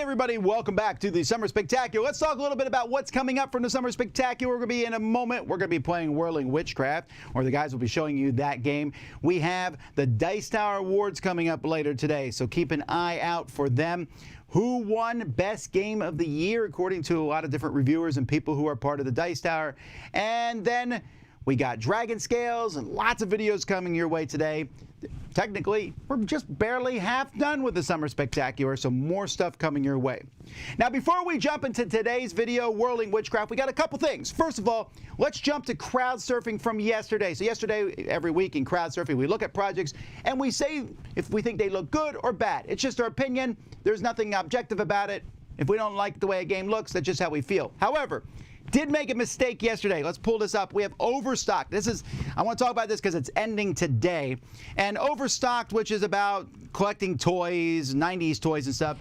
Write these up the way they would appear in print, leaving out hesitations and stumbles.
everybody, welcome back to the Summer Spectacular. Let's talk a little bit about what's coming up from the Summer Spectacular. We're going to be in a moment. We're going to be playing Whirling Witchcraft, where the guys will be showing you that game. We have the Dice Tower Awards coming up later today, so keep an eye out for them. Who won Best Game of the Year, according to a lot of different reviewers and people who are part of the Dice Tower. And then we got Dragon Scales and lots of videos coming your way today. Technically, we're just barely half done with the Summer Spectacular, so more stuff coming your way. Now, before we jump into today's video, Whirling Witchcraft, we got a couple things. First of all, let's jump to crowd surfing from yesterday. So yesterday, every week in crowd surfing, we look at projects and we say if we think they look good or bad. It's just our opinion. There's nothing objective about it. If we don't like the way a game looks, that's just how we feel. However, did make a mistake yesterday. Let's pull this up. We have Overstocked. I want to talk about this because it's ending today. And Overstocked, which is about collecting toys, 90s toys and stuff.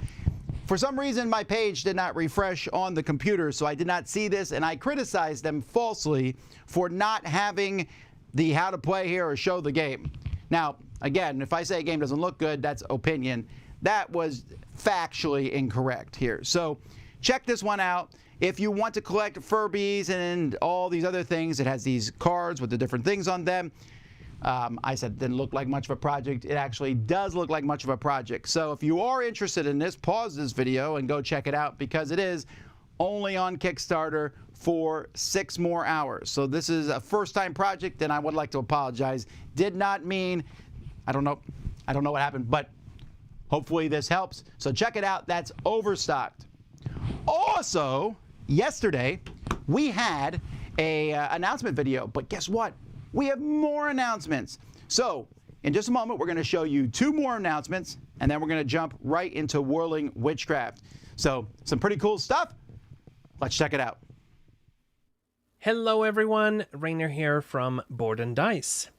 For some reason, my page did not refresh on the computer, so I did not see this, and I criticized them falsely for not having the how to play here or show the game. Now, again, if I say a game doesn't look good, that's opinion. That was factually incorrect here. So check this one out. If you want to collect Furbies and all these other things, it has these cards with the different things on them. I said it didn't look like much of a project. It actually does look like much of a project. So if you are interested in this, pause this video and go check it out, because it is only on Kickstarter for 6 more hours. So this is a first-time project, and I would like to apologize. Did not mean, I don't know what happened, but hopefully this helps. So check it out. That's Overstocked. Also, yesterday, we had a announcement video, but guess what? We have more announcements. So, in just a moment, we're going to show you 2 more announcements, and then we're going to jump right into Whirling Witchcraft. So, some pretty cool stuff. Let's check it out. Hello, everyone. Rainer here from Board and Dice.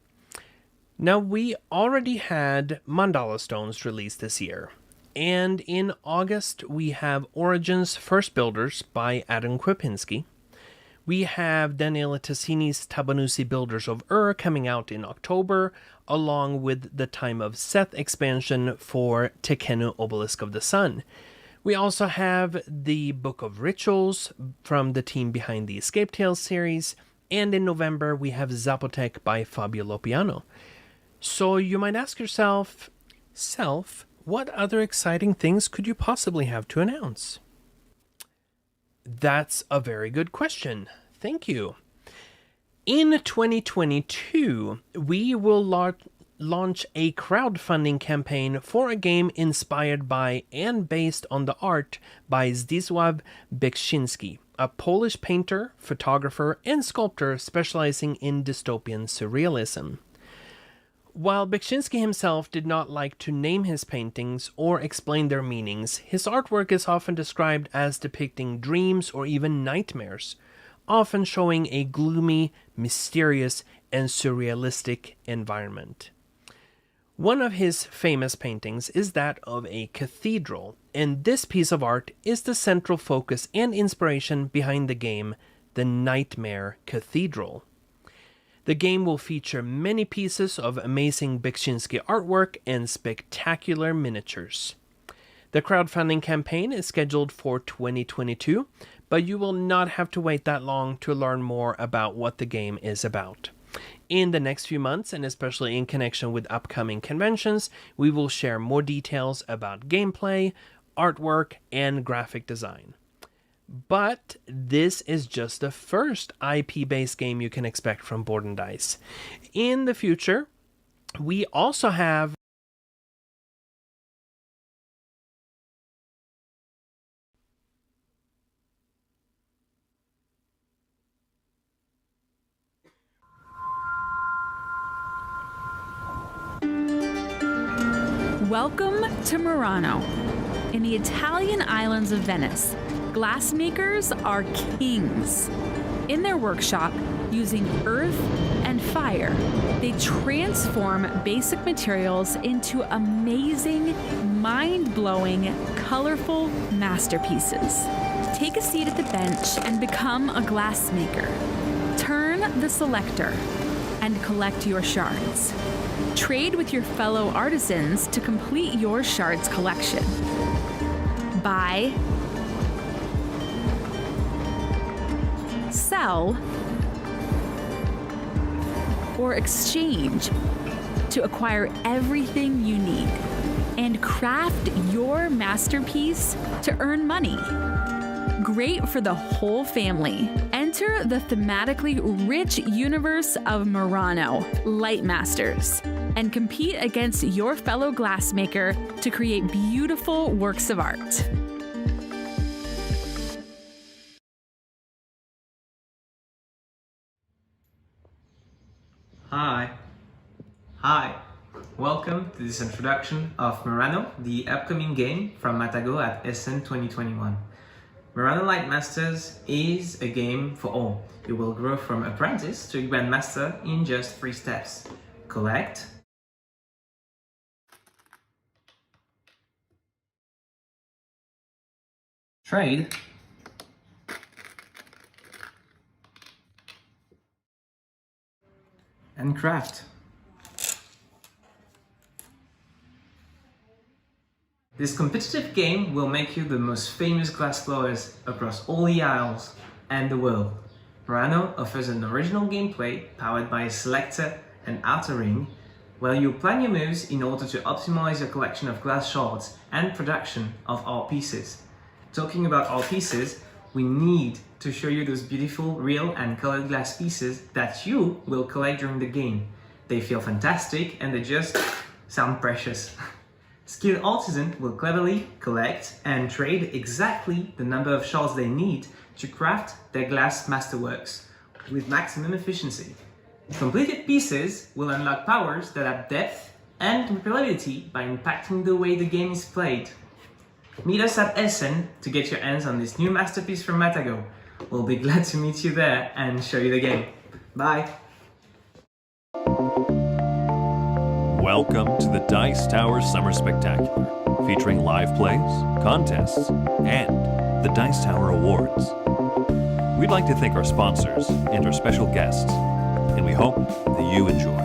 Now, we already had Mandala Stones released this year. And in August, we have Origins First Builders by Adam Kwipinski. We have Daniele Tassini's Tabanusi Builders of coming out in October, along with the Time of Seth expansion for Tekenu Obelisk of the Sun. We also have the Book of Rituals from the team behind the Escape Tales series. And in November, we have Zapotec by Fabio Lopiano. So you might ask yourself, what other exciting things could you possibly have to announce? That's a very good question. Thank you. In 2022, we will launch a crowdfunding campaign for a game inspired by and based on the art by Zdzisław Beksiński, a Polish painter, photographer, and sculptor specializing in dystopian surrealism. While Beksiński himself did not like to name his paintings or explain their meanings, his artwork is often described as depicting dreams or even nightmares, often showing a gloomy, mysterious, and surrealistic environment. One of his famous paintings is that of a cathedral, and this piece of art is the central focus and inspiration behind the game, The Nightmare Cathedral. The game will feature many pieces of amazing Beksiński artwork and spectacular miniatures. The crowdfunding campaign is scheduled for 2022, but you will not have to wait that long to learn more about what the game is about. In the next few months, and especially in connection with upcoming conventions, we will share more details about gameplay, artwork, and graphic design. But this is just the first IP-based game you can expect from Board and Dice. In the future, we also have Welcome to Murano. In the Italian islands of Venice, glassmakers are kings. In their workshop, using earth and fire, they transform basic materials into amazing, mind-blowing, colorful masterpieces. Take a seat at the bench and become a glassmaker. Turn the selector and collect your shards. Trade with your fellow artisans to complete your shards collection. buy, sell, or exchange to acquire everything you need and craft your masterpiece to earn money. Great for the whole family. Enter the thematically rich universe of Murano, Lightmasters, and compete against your fellow glassmaker to create beautiful works of art. Hi. Welcome to this introduction of Murano, the upcoming game from Matago at Essen 2021. Murano Lightmasters is a game for all. You will grow from apprentice to grandmaster in just 3 steps. Collect, trade, and craft. This competitive game will make you the most famous glassblowers across all the Isles and the world. Murano offers an original gameplay powered by a selector and outer ring, where you plan your moves in order to optimize your collection of glass shards and production of art pieces. Talking about art pieces, we need to show you those beautiful real and colored glass pieces that you will collect during the game. They feel fantastic and they just sound precious. Skilled artisans will cleverly collect and trade exactly the number of shards they need to craft their glass masterworks with maximum efficiency. Completed pieces will unlock powers that add depth and replayability by impacting the way the game is played. Meet us at Essen to get your hands on this new masterpiece from Matago. We'll be glad to meet you there and show you the game. Bye! Welcome to the Dice Tower Summer Spectacular, featuring live plays, contests, and the Dice Tower Awards. We'd like to thank our sponsors and our special guests, and we hope that you enjoy.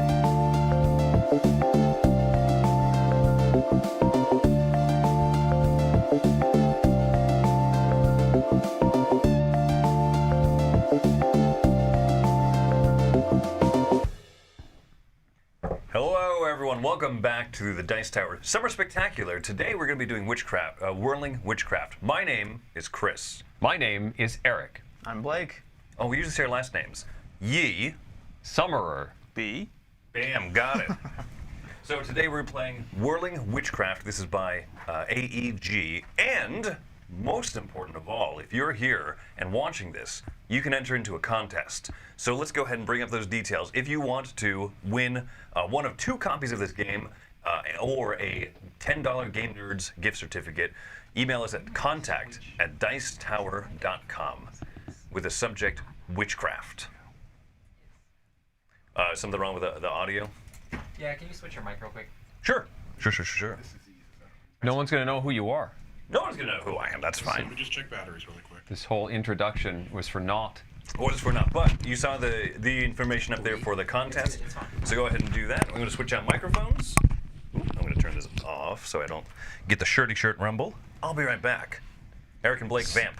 Hello everyone, welcome back to the Dice Tower Summer Spectacular. Today we're going to be doing witchcraft, Whirling Witchcraft. My name is Chris. My name is Eric. I'm Blake. Oh, we usually say our last names. Yee. Summerer. B. Bam, got it. So today we're playing Whirling Witchcraft. This is by AEG. And most important of all, if you're here and watching this, you can enter into a contest. So let's go ahead and bring up those details. If you want to win one of 2 copies of this game or a $10 Game Nerds gift certificate, email us at contact@dicetower.com with the subject Witchcraft. Something wrong with the audio? Yeah, can you switch your mic real quick? Sure. No one's going to know who you are. No one's going to know who I am. That's fine. We just check batteries really quick. This whole introduction was for naught. What is for now? But you saw the information up there for the contest. It's fine. So go ahead and do that. I'm going to switch out microphones. I'm going to turn this off so I don't get the shirty shirt rumble. I'll be right back. Eric and Blake vamp.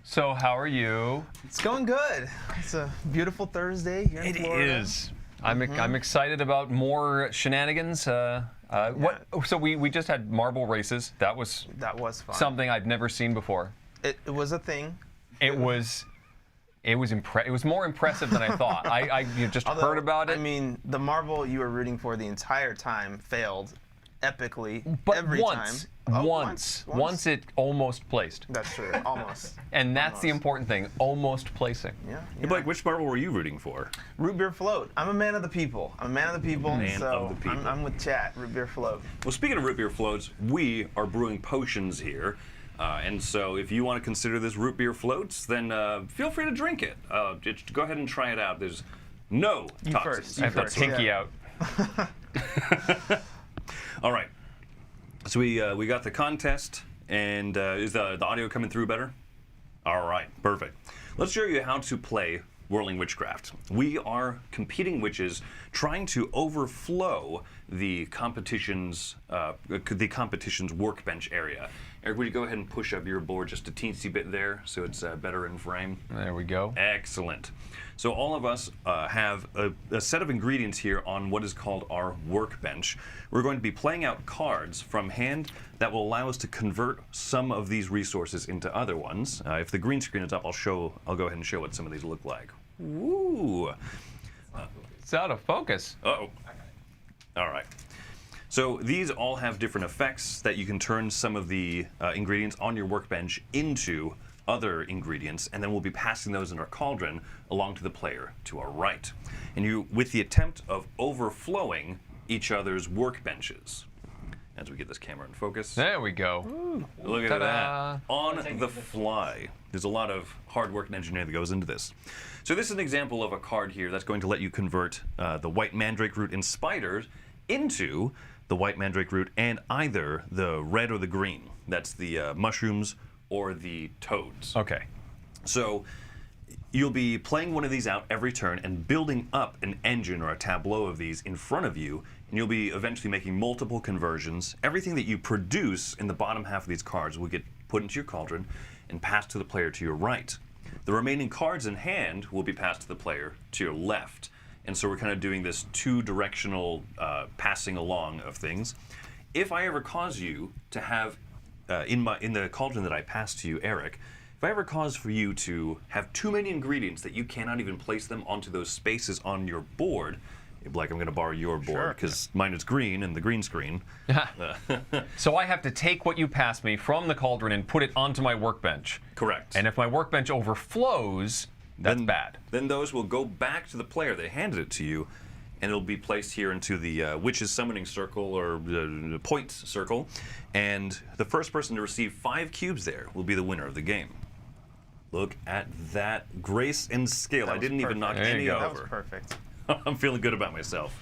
So how are you? It's going good. It's a beautiful Thursday here in Florida. It is. I'm excited about more shenanigans. So we just had marble races. That was fun. something I'd never seen before. It was a thing. It was more impressive than I thought. I just heard about it. I mean, the marble you were rooting for the entire time failed epically but every once, time. Oh, once it almost placed. That's true. Almost. And that's the important thing, almost placing. Yeah. Hey, Blake, which marble were you rooting for? Root beer float. I'm a man of the people. Man of the people. I'm with chat. Root beer float. Well, speaking of root beer floats, we are brewing potions here. And so if you want to consider this root beer floats, then feel free to drink it. Just go ahead and try it out. There's no toxins. I have the pinky out. All right. So we got the contest, and is the audio coming through better? All right, perfect. Let's show you how to play Whirling Witchcraft. We are competing witches trying to overflow the competition's workbench area. Eric, would you go ahead and push up your board just a teensy bit there so it's better in frame? There we go. Excellent. So all of us have a set of ingredients here on what is called our workbench. We're going to be playing out cards from hand that will allow us to convert some of these resources into other ones. If the green screen is up, I'll go ahead and show what some of these look like. Ooh. It's out of focus. Uh-oh. All right. So these all have different effects that you can turn some of the ingredients on your workbench into other ingredients, and then we'll be passing those in our cauldron along to the player to our right. And you, with the attempt of overflowing each other's workbenches. As we get this camera in focus. There we go. Ooh. Look at that. On the fly. There's a lot of hard work and engineering that goes into this. So this is an example of a card here that's going to let you convert the white mandrake root and spiders into the white mandrake root and either the red or the green. That's the mushrooms or the toads. Okay. So you'll be playing one of these out every turn and building up an engine or a tableau of these in front of you, and you'll be eventually making multiple conversions. Everything that you produce in the bottom half of these cards will get put into your cauldron and passed to the player to your right. The remaining cards in hand will be passed to the player to your left. And so we're kind of doing this two-directional passing along of things. If I ever cause you to have, in the cauldron that I pass to you, Eric, if I ever cause for you to have too many ingredients that you cannot even place them onto those spaces on your board, like I'm going to borrow your board because mine is green and the green screen. So I have to take what you pass me from the cauldron and put it onto my workbench. Correct. And if my workbench overflows, that's bad. Then those will go back to the player that handed it to you, and it'll be placed here into the witch's summoning circle or point circle. And the first person to receive 5 cubes there will be the winner of the game. Look at that grace and skill. I didn't even knock any over. That was perfect. I'm feeling good about myself.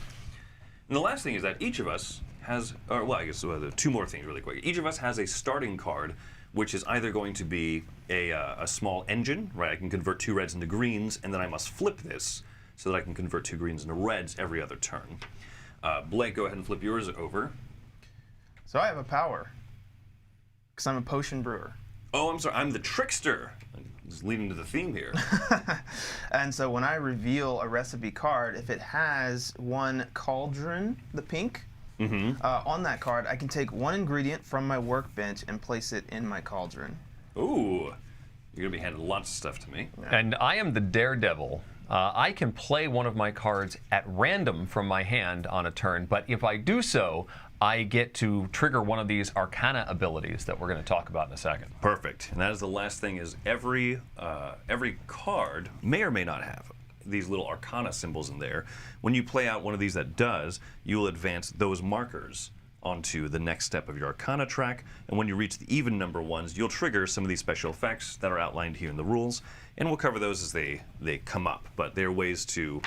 And the last thing is that each of us has, or well, I guess 2 more things really quick. Each of us has a starting card, which is either going to be a small engine, right? I can convert 2 reds into greens, and then I must flip this so that I can convert 2 greens into reds every other turn. Blake, go ahead and flip yours over. So I have a power, because I'm a potion brewer. Oh, I'm sorry, I'm the trickster. Just leading to the theme here. And so when I reveal a recipe card, if it has 1 cauldron, the pink, on that card, I can take 1 ingredient from my workbench and place it in my cauldron. Ooh, you're going to be handing lots of stuff to me. Yeah. And I am the daredevil. I can play one of my cards at random from my hand on a turn, but if I do so, I get to trigger one of these Arcana abilities that we're going to talk about in a second. Perfect. And that is the last thing, is every card may or may not have these little Arcana symbols in there. When you play out one of these that does, you will advance those markers onto the next step of your Arcana track, and when you reach the even number ones, you'll trigger some of these special effects that are outlined here in the rules, and we'll cover those as they come up. But there are ways to...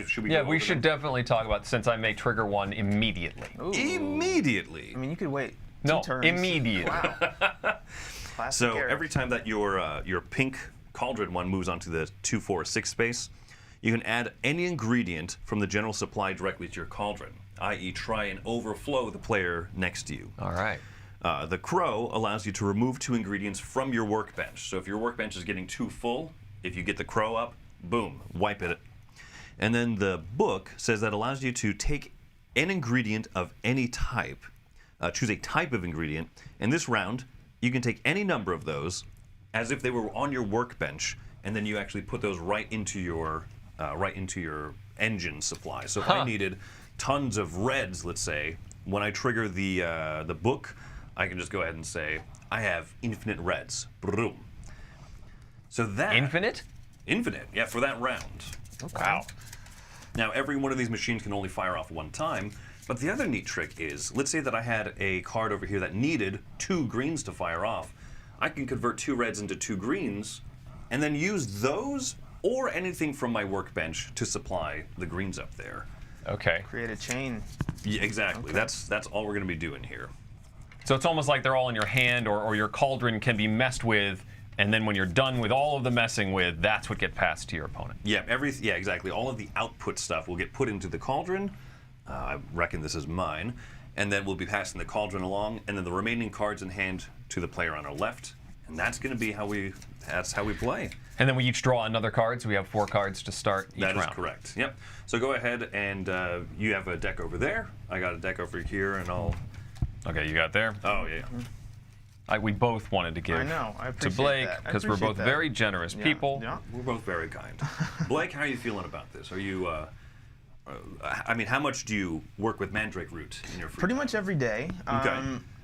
should we? Yeah, we should definitely talk about, since I may trigger one immediately. Ooh. Immediately. I mean, you could wait 2 No, turns. immediately. Wow. Classic So Eric. every time that your pink cauldron one moves onto the 2, 4, 6 space, you can add any ingredient from the general supply directly to your cauldron, i.e. try and overflow the player next to you. All right. The crow allows you to remove 2 ingredients from your workbench. So if your workbench is getting too full, if you get the crow up, boom, wipe it. And then the book says that allows you to take an ingredient of any type, choose a type of ingredient, and this round you can take any number of those as if they were on your workbench, and then you actually put those right into your engine supply. So if I needed tons of reds, let's say, when I trigger the book, I can just go ahead and say I have infinite reds. Boom. So that Infinite? Infinite, yeah, for that round. Okay. Wow. Now, every one of these machines can only fire off 1 time, but the other neat trick is, let's say that I had a card over here that needed 2 greens to fire off. I can convert 2 reds into 2 greens, and then use those or anything from my workbench to supply the greens up there. Okay. Create a chain. Yeah, exactly. Okay. That's all we're going to be doing here. So it's almost like they're all in your hand, or your cauldron can be messed with, and then when you're done with all of the messing with, that's what gets passed to your opponent. Yeah, exactly. All of the output stuff will get put into the cauldron. I reckon this is mine. and then we'll be passing the cauldron along, and then the remaining cards in hand to the player on our left, and that's going to be how we play. And then we each draw another card, so we have 4 cards to start each round. That is correct. Yep. So go ahead and you have a deck over there. I got a deck over here, and I'll. Okay, you got there. Oh yeah. We both wanted to give I know. I appreciate to Blake that. I because we're appreciate both that. very generous people. Yeah. We're both very kind. Blake, how are you feeling about this? Are you? I mean, how much do you work with mandrake root in your free Pretty time? much every day. Okay.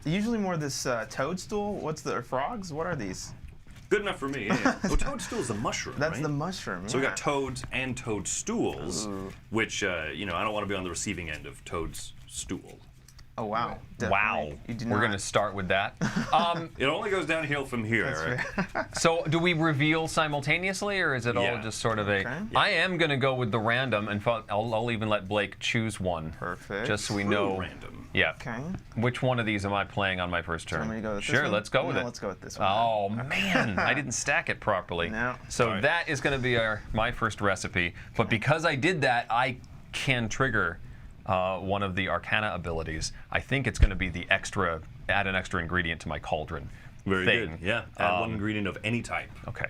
Usually more this toadstool. What's the frogs? What are these? Good enough for me. Yeah. Well, toadstool is a mushroom, That's right? the mushroom. So we yeah. got toads and toadstools, Ooh. which I don't want to be on the receiving end of toad's stool. Oh wow. Wow. Definitely. You do We're not. going to start with that. It only goes downhill from here. So do we reveal simultaneously, or is it all Yeah. just sort of a... Okay. I am going to go with the random, and I'll even let Blake choose one. Perfect. Just so we True know. random. Yeah. Okay. Which one of these am I playing on my first turn? Want me to go with this Sure, one? let's go with No, it. let's go with this one. Oh man, I didn't stack it properly. No. So Alright. that is going to be my first recipe. But because I did that, I can trigger one of the Arcana abilities. I think it's going to be the add an extra ingredient to my cauldron. Very thing. good. Yeah. Add one ingredient of any type. Okay.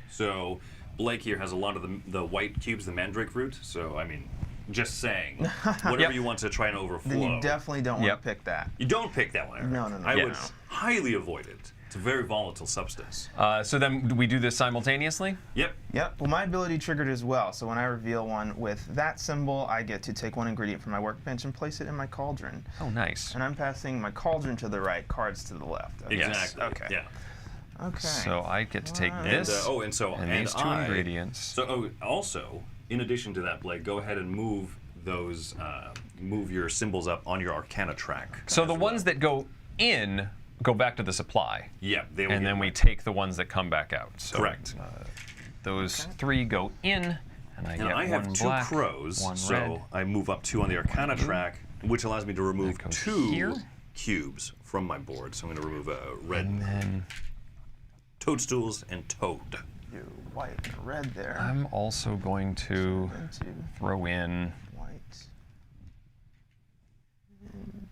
So Blake here has a lot of the white cubes, the mandrake root. So I mean, just saying, whatever Yep. you want to try and overflow. Then you definitely don't want Yep. to pick that. You don't pick that one, Eric. No, no, no. I Yeah. would highly avoid it. It's a very volatile substance. So then we do this simultaneously? Yep. Yep. Well, my ability triggered as well. So when I reveal one with that symbol, I get to take one ingredient from my workbench and place it in my cauldron. Oh, nice. And I'm passing my cauldron to the right, cards to the left. Okay. Exactly. Okay. Yeah. Okay. So I get to take And this and these two I- ingredients. So also, in addition to that, Blake, go ahead and move those, move your symbols up on your Arcana track. So the as ones well. that go in go back to the supply. Yeah, they will And get then we right. take the ones that come back out. So, Correct. Those 3 go in, and I Now get I have one 2 black, crows, one so red. I move up 2 on the Arcana track, which allows me to remove That goes 2 here. cubes from my board. So I'm going to remove a red And then toadstools and toad. You white and red there. I'm also going to Into throw in. white. And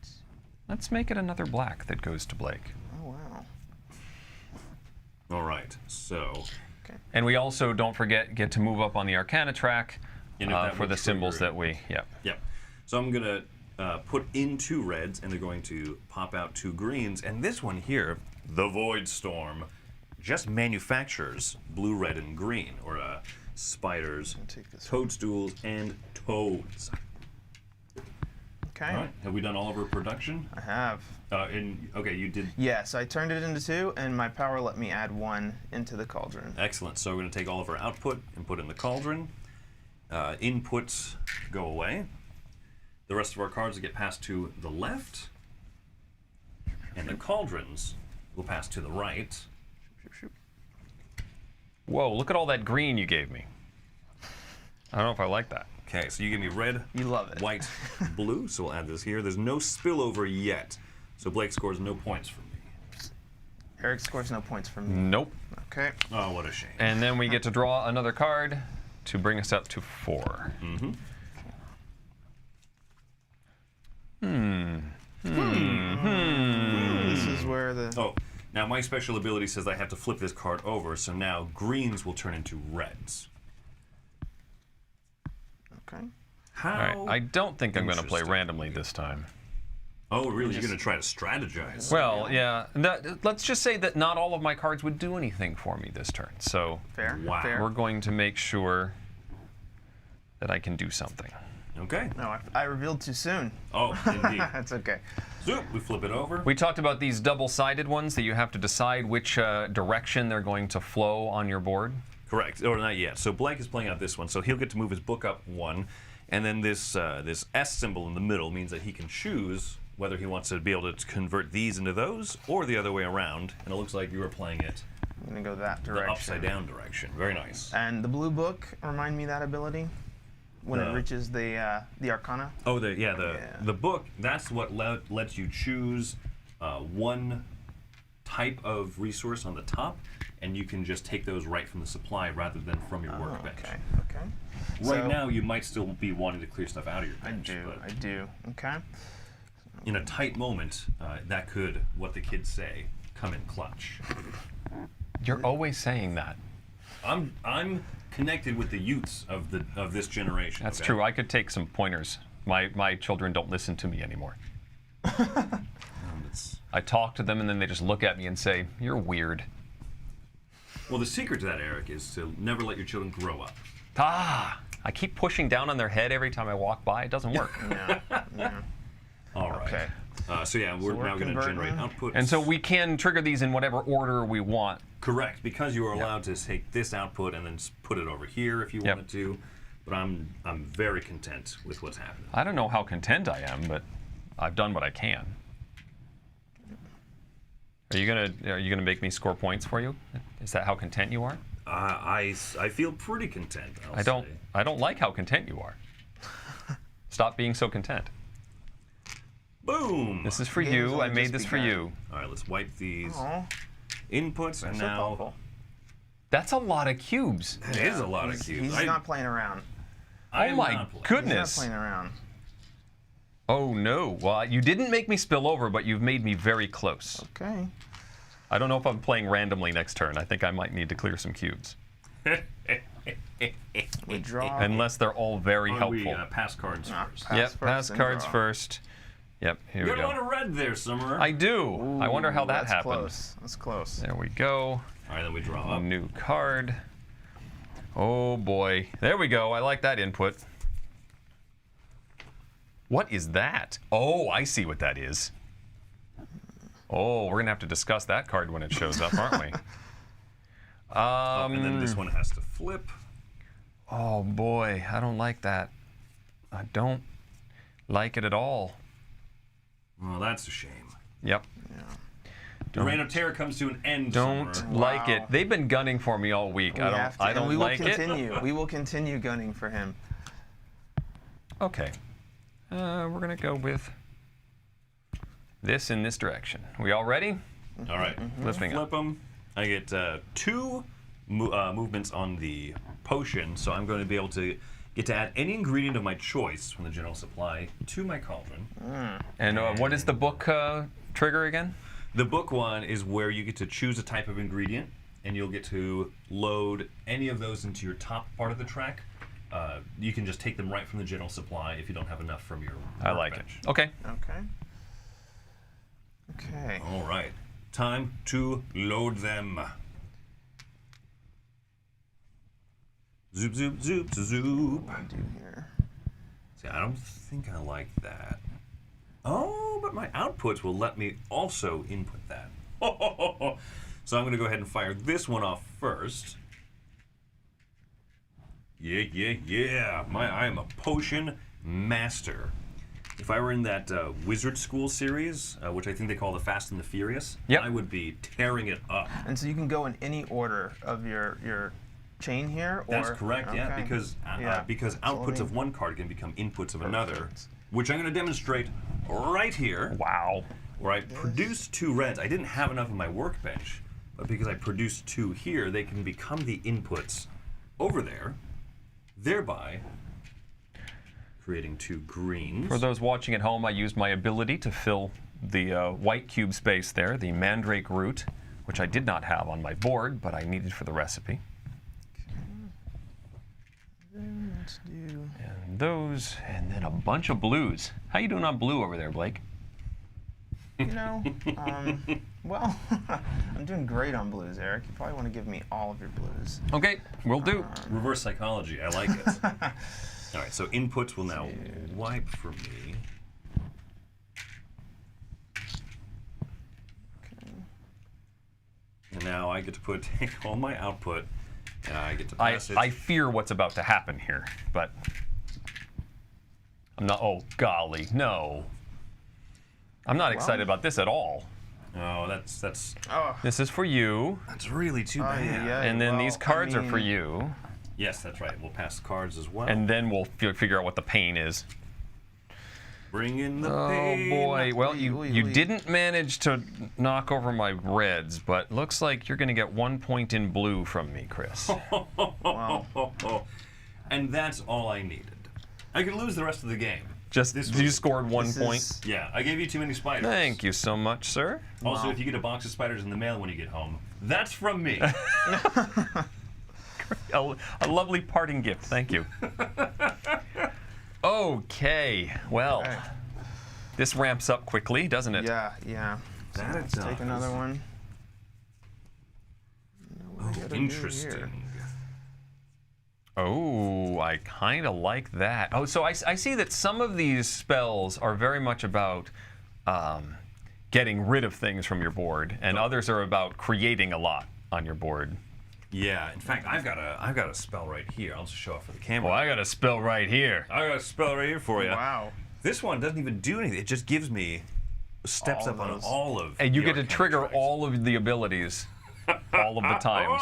Let's make it another black that goes to Blake. oh wow. All right, so And we also, don't forget, get to move up on the Arcana track And if that for would the symbols trigger that we. Yep. yep. So I'm going to put in 2 reds, and they're going to pop out 2 greens. And this one here, the Void Storm, just manufactures blue, red, and green, or spiders, take this toadstools, and toads. Okay. All right. Have we done all of our production? I have. Okay, you did. Yeah, so I turned it into 2, and my power let me add 1 into the cauldron. Excellent. So we're going to take all of our output and put in the cauldron. Inputs go away. The rest of our cards will get passed to the left. And the cauldrons will pass to the right. Whoa, look at all that green you gave me. I don't know if I like that. Okay, so you give me red, You love it. white, blue. So we'll add this here. There's no spillover yet. So Blake scores no points from me. Eric scores no points from me. Nope. Okay. Oh, what a shame. And then we get to draw another card to bring us up to 4. Mm-hmm. This is where the Oh, now my special ability says I have to flip this card over, so now greens will turn into reds. okay. How? All right, I don't think I'm going to play Interesting. randomly this time. Oh, really? You're going to try to strategize? Well, yeah. Let's just say that not all of my cards would do anything for me this turn. So Fair. Wow. Fair. we're going to make sure that I can do something. Okay. No, I revealed too soon. Oh, indeed. That's okay. So we flip it over. We talked about these double-sided ones that you have to decide which direction they're going to flow on your board. Correct, or not yet. So Blake is playing out this one, so he'll get to move his book up 1, and then this this S symbol in the middle means that he can choose whether he wants to be able to convert these into those or the other way around. And it looks like you were playing it I'm gonna go that the direction. upside down direction. Very nice. And the blue book, remind me that ability when it The- reaches the Arcana. Oh, the book. That's what lets you choose one type of resource on the top, and you can just take those right from the supply rather than from your workbench. Okay. Okay. Right So- now, you might still be wanting to clear stuff out of your I bench. do. but I do. Okay. So in a tight moment, that could, what the kids say, come in clutch. You're always saying that. I'm connected with the youths of this generation. That's okay? true. I could take some pointers. My children don't listen to me anymore. I talk to them and then they just look at me and say, "You're weird." Well, the secret to that, Eric, is to never let your children grow up. I keep pushing down on their head every time I walk by. It doesn't work. Yeah. All right. Okay. So yeah, we're now going to generate outputs. And so we can trigger these in whatever order we want. Correct, because you are allowed to take this output and then put it over here if you wanted to. But I'm very content with what's happening. I don't know how content I am, but I've done what I can. Are you gonna make me score points for you? Is that how content you are? I feel pretty content. I don't like how content you are. Stop being so content. Boom. This is for Game's you. only I made just this for begun. you. All right, let's wipe these Aw, inputs and so now thoughtful. That's a lot of cubes. it is a lot of cubes. He's not playing around. I Oh am my not playing. He's not goodness. playing around. Oh no. Well, you didn't make me spill over, but you've made me very close. Okay. I don't know if I'm playing randomly next turn. I think I might need to clear some cubes. We draw. Unless they're all very Or we helpful. pass cards first. Yep, pass then cards draw. first. Yep, here You we got a lot go. of red there, Summer. I do. I wonder how that That's happened. close. That's close. There we go. All right, then we draw A up. new card. Oh boy. There we go. I like that input. What is that? Oh, I see what that is. Oh, we're gonna have to discuss that card when it shows up, aren't we? And then this one has to flip. Oh boy, I don't like that. I don't like it at all. Well, that's a shame. Yep. The Reign of Terror comes to an end. Don't Summer. like it. They've been gunning for me all week. We I have to, don't. I and don't we will like it. continue. We will continue gunning for him. Okay. We're gonna go with this in this direction. We all ready? All right, Lifting up. flip them. I get two movements on the potion, so I'm going to be able to get to add any ingredient of my choice from the general supply to my cauldron. And what is the book trigger again? The book one is where you get to choose a type of ingredient, and you'll get to load any of those into your top part of the track. You can just take them right from the general supply if you don't have enough from your I like it. workbench. Okay. Okay. Okay. All right, time to load them. Zoop, zoop, zoop, zoop. What do I do here? See, I don't think I like that. Oh, but my outputs will let me also input that. So I'm going to go ahead and fire this one off first. Yeah. I am a potion master. If I were in that Wizard School series, which I think they call the Fast and the Furious, Yep. I would be tearing it up. And so you can go in any order of your chain here, or That's correct, yeah, okay. because Yeah. because So outputs let of me- one card can become inputs of another, Perfect. which I'm going to demonstrate right here. Wow. Where I produced two reds. I didn't have enough on my workbench, but because I produced two here, they can become the inputs over there, thereby creating two greens. For those watching at home, I used my ability to fill the white cube space there, the mandrake root, which I did not have on my board, but I needed for the recipe. Then let's do. And those, and then a bunch of blues. How you doing on blue over there, Blake? You know, well, I'm doing great on blues, Eric. You probably want to give me all of your blues. Okay, will do. Reverse psychology, I like it. All right, so inputs will now wipe for me. And now I get to take all my output, and I get to pass it. I fear what's about to happen here, but I'm not. Oh golly, no! I'm not excited about this at all. Oh, that's Oh, This is for you, really too bad. yeah. and then well, these cards I are for mean, you, Yes, that's right. We'll pass the cards as well. and then we'll figure out what the pain is. bring in the Oh pain. boy! Well, you Oy, you oy. didn't manage to knock over my reds, but looks like you're going to get 1 point in blue from me, Chris. Wow. And that's all I needed. I could lose the rest of the game. Just you scored 1 point. Yeah, I gave you too many spiders. Thank you so much, sir. Also, if you get a box of spiders in the mail when you get home, that's from me. A lovely parting gift. Thank you. Okay. Well, this ramps up quickly, doesn't it? Yeah. So That let's it take does. another one. Interesting. Oh, I kind of like that. Oh, so I see that some of these spells are very much about getting rid of things from your board, and others are about creating a lot on your board. Yeah, in fact, I've got a spell right here. I'll just show off for the camera. Well, I got a spell right here. I got a spell right here for you. Wow. This one doesn't even do anything. It just gives me steps All up on those. all of. And you the get to arcane trigger tricks. all of the abilities all of the times.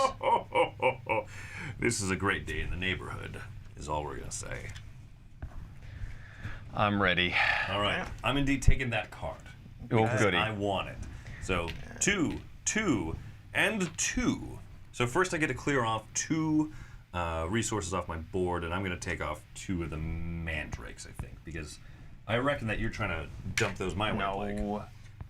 This is a great day in the neighborhood, is all we're gonna say. I'm ready. All right, I'm indeed taking that card. Oh, because goody. I want it. So 2, 2, and 2. So first I get to clear off 2 resources off my board, and I'm gonna take off 2 of the mandrakes, I think, because I reckon that you're trying to dump those my way, Blake. No.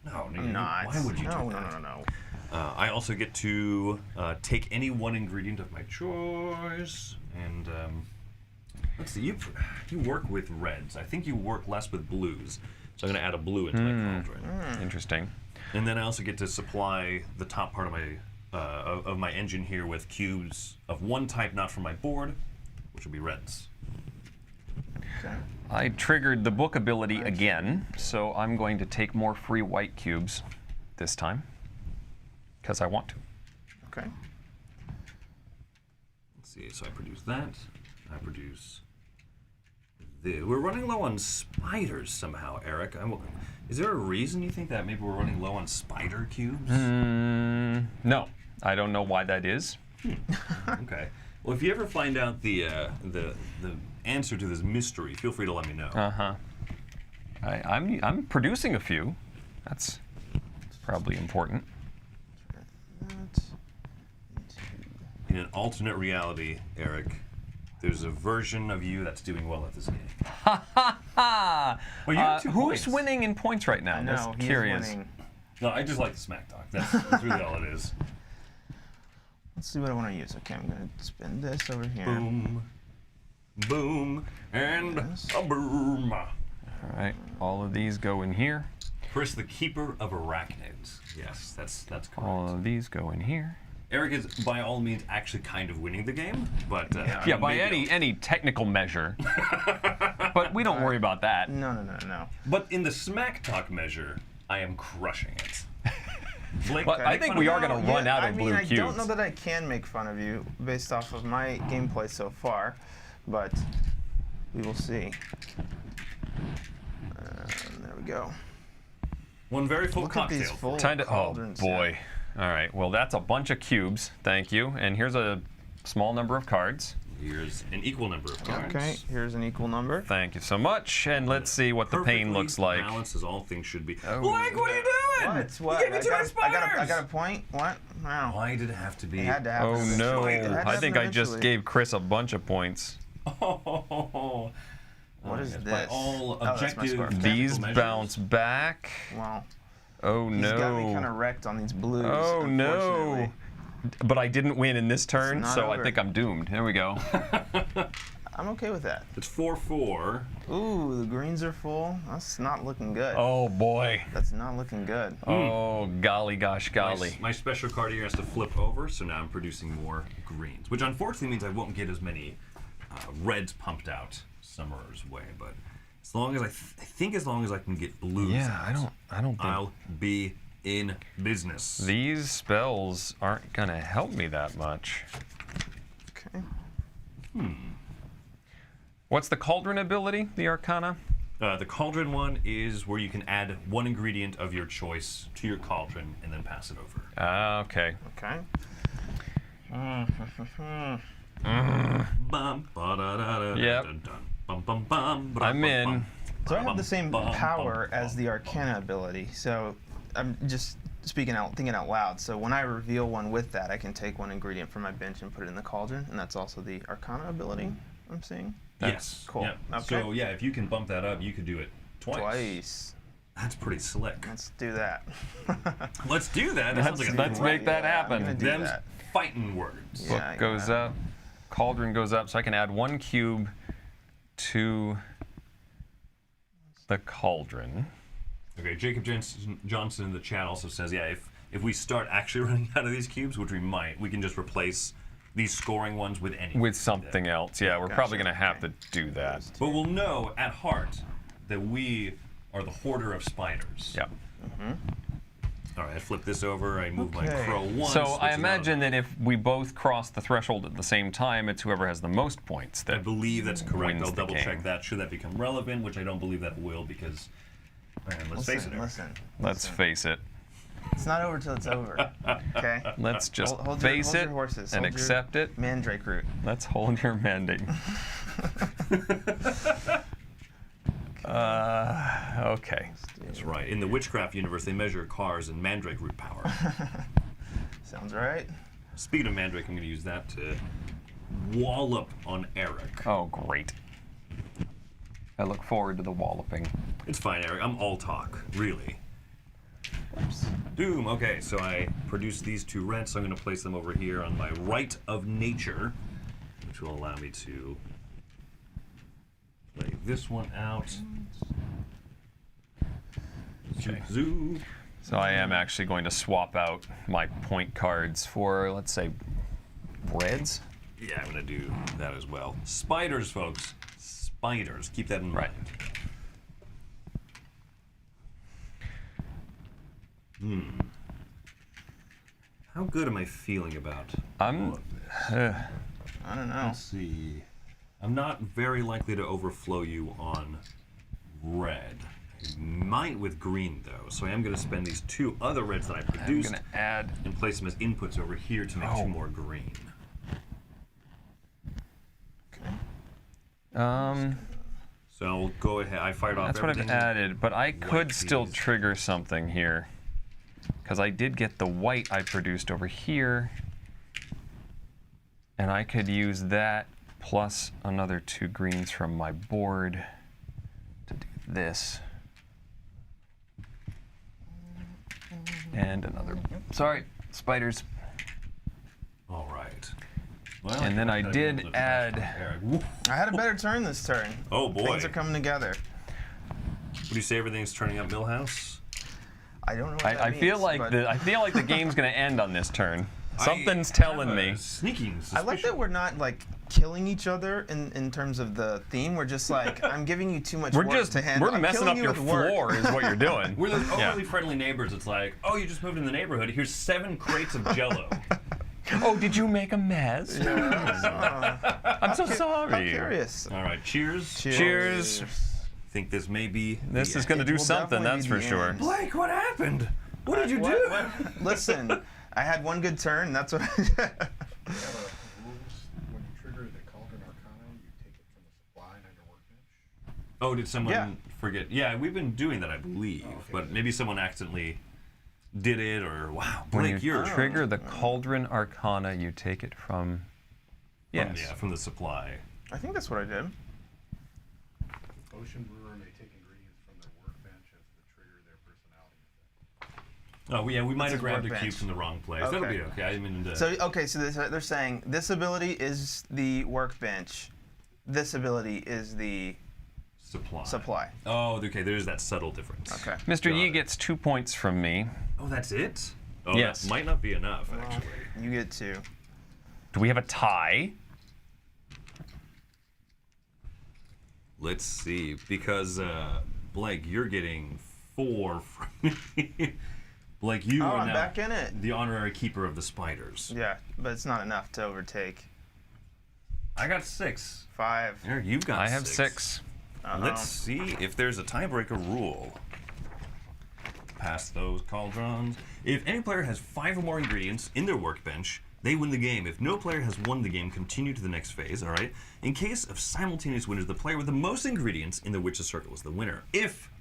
No, I'm not. Why would you do No. that? I also get to take any one ingredient of my choice, and let's see. You work with reds. I think you work less with blues, so I'm going to add a blue into my cauldron. Interesting. And then I also get to supply the top part of my engine here with cubes of one type not from my board, which will be reds. I triggered the book ability again, so I'm going to take more free white cubes this time, because I want to. Okay. Let's see. So I produce that. I produce. We're running low on spiders somehow, Eric. Is there a reason you think that maybe we're running low on spider cubes? No, I don't know why that is. Okay. Well, if you ever find out the answer to this mystery, feel free to let me know. I'm producing a few. That's probably important. In an alternate reality, Eric, there's a version of you that's doing well at this game. Well, you have 2 who's points. winning in points right now? No, That's he's curious. winning. No, I just like the smack talk. That's really all it is. Let's see what I want to use. Okay, I'm going to spin this over here. Boom, boom, and a boom. All right, all of these go in here. Chris, the keeper of arachnids. Yes, that's correct. All of these go in here. Eric is, by all means, actually kind of winning the game, but Yeah, by maybe any technical measure. But we don't worry about that. No. But in the smack talk measure, I am crushing it. Blake, Well, I think we are going to run out of blue I cubes. don't know that I can make fun of you based off of my gameplay so far, but we will see. There we go. one very full Look at cocktail. these full Oh cauldrons. boy. All right. Well, that's a bunch of cubes. Thank you. And here's a small number of cards. Here's an equal number of cards. Okay, here's an equal number. Thank you so much. And let's see what the pain Perfectly looks like. balanced as all things should be. Oh. Blake, what are you doing? What? You gave me too many I spiders. got a point? What? Wow. Why did it have to be? It had to happen Oh no. eventually. It had to I happen think I just eventually. gave Chris a bunch of points. Oh, What is yes, this? By all Oh, that's my objective score. technical These measures. bounce back. Wow. Oh He's got me kind no. of wrecked on these blues. Oh no. unfortunately. But I didn't win in this turn, not so I over. think I'm doomed. There we go. I'm okay with that. It's 4-4. Ooh, the greens are full. That's not looking good. Oh boy. That's not looking good. Oh golly gosh golly. My special card here has to flip over, so now I'm producing more greens, which unfortunately means I won't get as many reds pumped out Summer's way. But as long as I think as long as I can get blues, Yeah, out, I don't think I'll be in business. these spells aren't gonna help me that much. Okay. What's the cauldron ability, the Arcana? The cauldron one is where you can add one ingredient of your choice to your cauldron and then pass it over. Okay. Okay. Bum, ba-da-da-da-da-da-dun, Yep. bum, bum, bum, I'm in. bum, So I have bum, the same bum, power bum, as the Arcana ability. So I'm just thinking out loud. So when I reveal one with that, I can take one ingredient from my bench and put it in the cauldron, and that's also the Arcana ability. I'm seeing? Yes. Cool. Yeah. Okay. So yeah, if you can bump that up, you could do it twice. That's pretty slick. Let's do that. Let's do that. That sounds like a Let's make that I'm gonna happen. do Them's that. fighting words. Yeah, I Book goes gotta- up. Cauldron goes up, so I can add 1 cube to the cauldron. Okay, Jacob Johnson in the chat also says, yeah, if we start actually running out of these cubes, which we might, we can just replace these scoring ones with anything. With something else. Yeah, we're probably going to have to do that. But we'll know at heart that we are the hoarder of spiders. Yeah. All right, I flip this over. I move my Okay. crow once. So which I is out. imagine that if we both cross the threshold at the same time, it's whoever has the most points I that believe that's correct. wins I'll the double check game. that. Should that become relevant, which I don't believe that will, because man, let's face it. Eric. Listen. Let's face it. It's not over till it's over. Okay. Let's just Hold face your it horses. and Hold your accept it. Mandrake root. Let's hold your mandate. Okay. That's right. In the witchcraft universe, they measure cars in mandrake root power. Sounds right. Speaking of mandrake, I'm going to use that to wallop on Eric. Oh, great. I look forward to the walloping. It's fine, Eric. I'm all talk, really. Doom. Okay, so I produced these 2 reds, so I'm going to place them over here on my right of nature, which will allow me to play this one out. Okay. Zoo. So I am actually going to swap out my point cards for, let's say, reds. Yeah, I'm going to do that as well. Spiders, folks. Spiders. Keep that in Right. mind. How good am I feeling about I'm. all of this? I don't know. Let's see. I'm not very likely to overflow you on red. I might with green, though. So I am going to spend these 2 other reds that I I'm produced going to add. and place them as inputs over here to make 2 more green. So I'll go ahead. I fired off That's what I've everything. added, but I could still these. trigger something here. Because I did get the white I produced over here. And I could use that plus another 2 greens from my board to do this. And another. Sorry, spiders. All right. Well, And then I gotta be able did to add. Eric. Woo. I had a better turn this turn. Oh boy. Things are coming together. Would you say everything's turning up Millhouse? I don't know what that I feel means, like but I feel like the game's gonna end on this turn. Something's telling have a me. Sneaking I like that suspicion. we're not like killing each other in terms of the theme. We're just like, I'm giving you too much We're work to handle. we're I'm messing killing up you your with work. floor is what you're doing. We're those Yeah. overly friendly neighbors. It's like, oh, you just moved in the neighborhood. Here's 7 crates of Jello. Oh, did you make a mess? I'm so How sorry. curious. All right, cheers. Cheers. Think this may be. This the is going to It do will something, definitely that's be for the sure. end. Blake, what happened? What did you do? Listen, I had one good turn. That's what I did. Rules, when you trigger the Cauldron Arcana, you take it from the supply and your workbench. Oh, did someone Yeah. forget? Yeah, we've been doing that, I believe. But maybe someone accidentally did it, or wow, When Blake, you you're trigger the Cauldron Arcana, you take it from. Yes. from the supply. I think that's what I did. Ocean Brewer may take ingredients from their workbench as the trigger their personality effect. Oh, yeah, we might have his grabbed a workbench. cube from the wrong place. That'll Okay. be okay. I mean, So they're saying this ability is the workbench. This ability is the supply. Oh, okay. There's that subtle difference. Okay. Mr. Got Yi it. gets 2 points from me. Oh, that's it. Oh, Yes. that might not be enough, actually. You get 2. Do we have a tie? Let's see, because Blake, you're getting 4 from me. Blake, you Oh, are I'm now back in it. the honorary keeper of the spiders. Yeah, but it's not enough to overtake. I got 6. 5. Eric, you've got I have 6. 6. Let's see if there's a tiebreaker rule. Pass those cauldrons. If any player has 5 or more ingredients in their workbench, they win the game. If no player has won the game, continue to the next phase, all right? In case of simultaneous winners, the player with the most ingredients in the witch's circle is the winner. If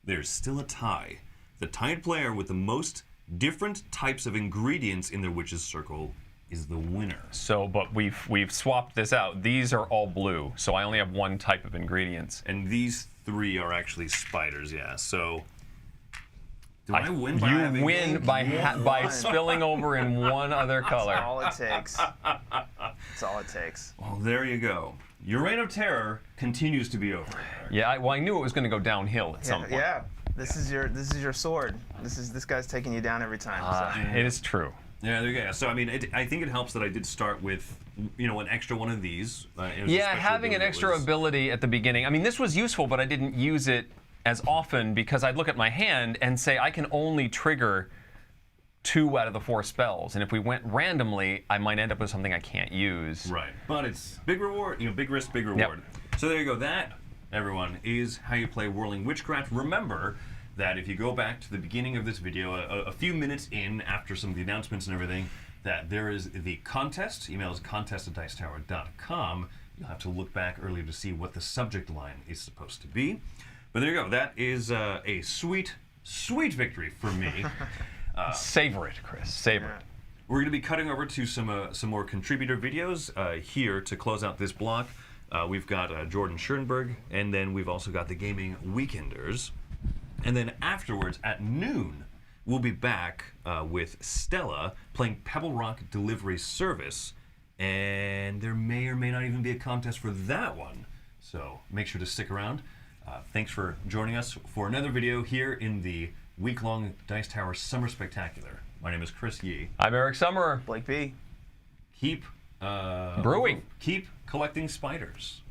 there's still a tie, the tied player with the most different types of ingredients in their witch's circle is the winner. So, but we've swapped this out. These are all blue, so I only have one type of ingredients. And these 3 are actually spiders, yeah. So, do I win by having You win by spilling over in one other color. That's all it takes. That's all it takes. Well, there you go. Your reign of terror continues to be over. Yeah, I knew it was going to go downhill at some point. Yeah. This is your sword. This guy's taking you down every time. So. It is true. Yeah, there you go. So I mean, I think it helps that I did start with, an extra one of these. Yeah, having an extra ability at the beginning. I mean, this was useful, but I didn't use it as often because I'd look at my hand and say I can only trigger 2 out of the 4 spells, and if we went randomly, I might end up with something I can't use. Right, but it's big reward, big risk, big reward. Yep. So there you go. That, everyone, is how you play Whirling Witchcraft. Remember that if you go back to the beginning of this video, a few minutes in, after some of the announcements and everything, that there is the contest. Email is contest@dicetower.com. You'll have to look back earlier to see what the subject line is supposed to be. But there you go. That is a sweet, sweet victory for me. Savor it, Chris. Savor it. We're going to be cutting over to some more contributor videos here to close out this block. We've got Jordan Schoenberg, and then we've also got the Gaming Weekenders. And then afterwards, at noon, we'll be back with Stella playing Pebble Rock Delivery Service. And there may or may not even be a contest for that one. So make sure to stick around. Thanks for joining us for another video here in the week-long Dice Tower Summer Spectacular. My name is Chris Yee. I'm Eric Summerer. Blake B. Keep brewing. Keep collecting spiders.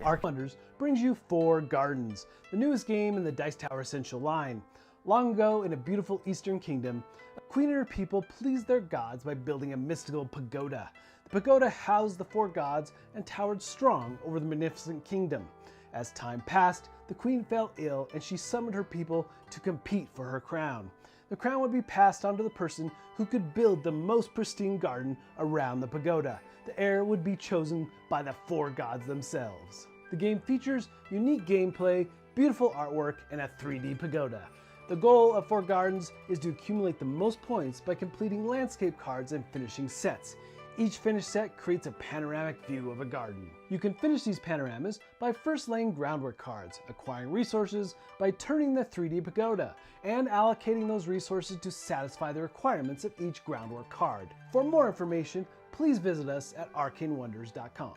Arc Wonders brings you Four Gardens, the newest game in the Dice Tower Essential line. Long ago, in a beautiful eastern kingdom, a queen and her people pleased their gods by building a mystical pagoda. The pagoda housed the 4 gods and towered strong over the magnificent kingdom. As time passed, the queen fell ill and she summoned her people to compete for her crown. The crown would be passed on to the person who could build the most pristine garden around the pagoda. The heir would be chosen by the 4 gods themselves. The game features unique gameplay, beautiful artwork, and a 3D pagoda. The goal of Four Gardens is to accumulate the most points by completing landscape cards and finishing sets. Each finished set creates a panoramic view of a garden. You can finish these panoramas by first laying groundwork cards, acquiring resources by turning the 3D pagoda, and allocating those resources to satisfy the requirements of each groundwork card. For more information, please visit us at arcanewonders.com.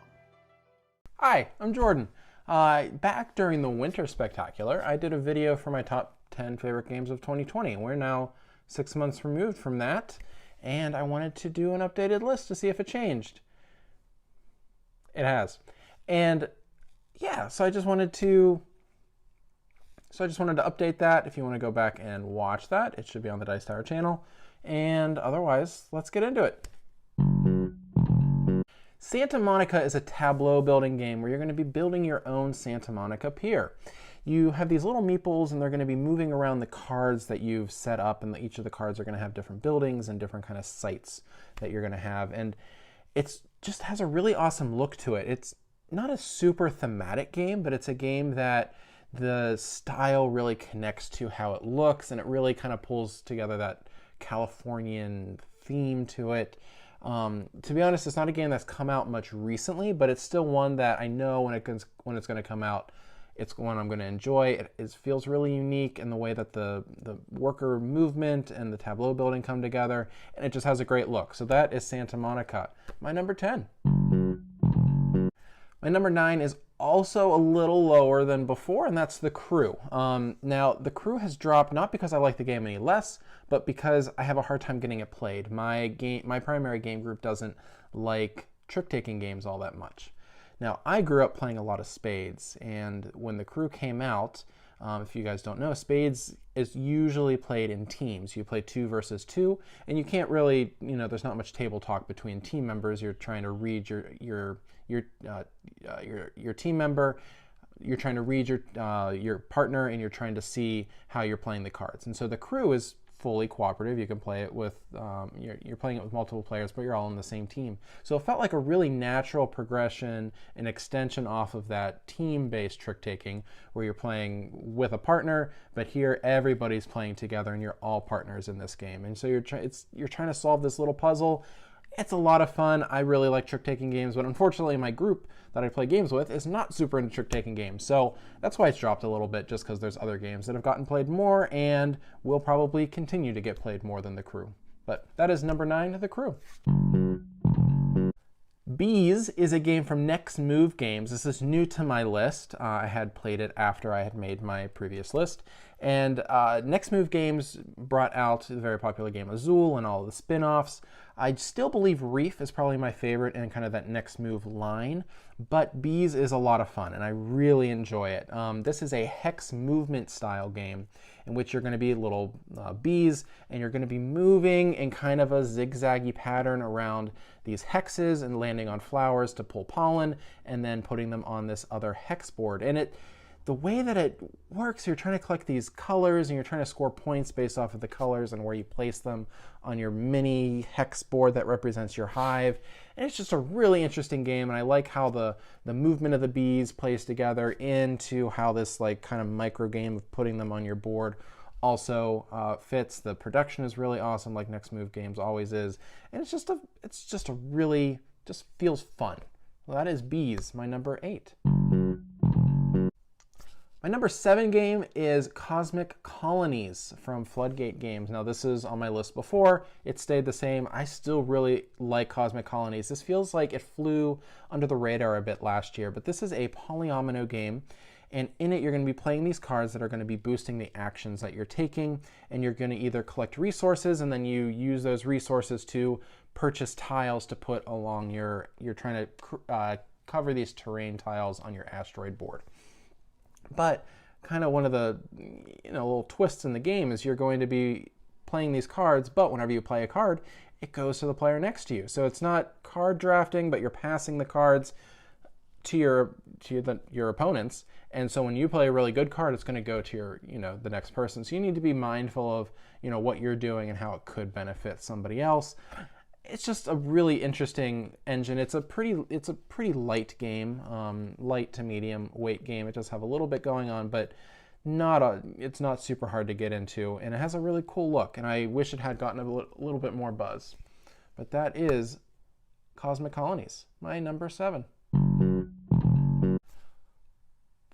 Hi, I'm Jordan. Back during the Winter Spectacular, I did a video for my top 10 favorite games of 2020. We're now 6 months removed from that, and I wanted to do an updated list to see if it changed. It has. And yeah, so I just wanted to update that. If you want to go back and watch that, it should be on the Dice Tower channel. And otherwise, let's get into it. Santa Monica is a tableau building game where you're going to be building your own Santa Monica pier. You have these little meeples and they're going to be moving around the cards that you've set up, and each of the cards are going to have different buildings and different kind of sites that you're going to have. And it just has a really awesome look to it. It's not a super thematic game, but it's a game that the style really connects to how it looks, and it really kind of pulls together that Californian theme to it. To be honest, it's not a game that's come out much recently, but it's still one that I know when it's going to come out, it's one I'm going to enjoy. It feels really unique in the way that the worker movement and the tableau building come together, and it just has a great look. So that is Santa Monica. My number 10. My number 9 is also a little lower than before, and that's The Crew. Now, The Crew has dropped not because I like the game any less, but because I have a hard time getting it played. My primary game group doesn't like trick-taking games all that much. Now, I grew up playing a lot of Spades, and when The Crew came out, if you guys don't know, Spades is usually played in teams. You play 2 versus 2, and you can't really, there's not much table talk between team members. You're trying to read your team member, you're trying to read your partner, and you're trying to see how you're playing the cards. And so The Crew is fully cooperative. You can play it with, you're playing it with multiple players, but you're all on the same team. So it felt like a really natural progression, an extension off of that team-based trick-taking where you're playing with a partner, but here everybody's playing together and you're all partners in this game. And so you're trying to solve this little puzzle. It's a lot of fun. I really like trick-taking games, but unfortunately my group that I play games with is not super into trick-taking games. So that's why it's dropped a little bit, just because there's other games that have gotten played more and will probably continue to get played more than The Crew. But that is number 9, The Crew. Bees is a game from Next Move Games. This is new to my list. I had played it after I had made my previous list. And Next Move Games brought out the very popular game Azul and all of the spin-offs. I still believe Reef is probably my favorite in kind of that Next Move line, but Bees is a lot of fun and I really enjoy it. This is a hex movement style game in which you're going to be little bees and you're going to be moving in kind of a zigzaggy pattern around these hexes and landing on flowers to pull pollen and then putting them on this other hex board. And the way that it works, you're trying to collect these colors and you're trying to score points based off of the colors and where you place them on your mini hex board that represents your hive. And it's just a really interesting game, and I like how the movement of the bees plays together into how this like kind of micro game of putting them on your board also fits. The production is really awesome, like Next Move Games always is, and it's just a really feels fun. Well, that is Bees, my number 8. My number 7 game is Cosmic Colonies from Floodgate Games. Now this is on my list before, it stayed the same. I still really like Cosmic Colonies. This feels like it flew under the radar a bit last year, but this is a polyomino game, and in it you're going to be playing these cards that are going to be boosting the actions that you're taking, and you're going to either collect resources and then you use those resources to purchase tiles to put along you're trying to cover these terrain tiles on your asteroid board. But kind of one of the little twists in the game is you're going to be playing these cards, but whenever you play a card, it goes to the player next to you. So it's not card drafting, but you're passing the cards to your opponents. And so when you play a really good card, it's going to go to the next person. So you need to be mindful of what you're doing and how it could benefit somebody else. It's just a really interesting engine. It's a pretty light game, light to medium weight game. It does have a little bit going on, but it's not super hard to get into, and it has a really cool look, and I wish it had gotten a little bit more buzz. But that is Cosmic Colonies, my number 7.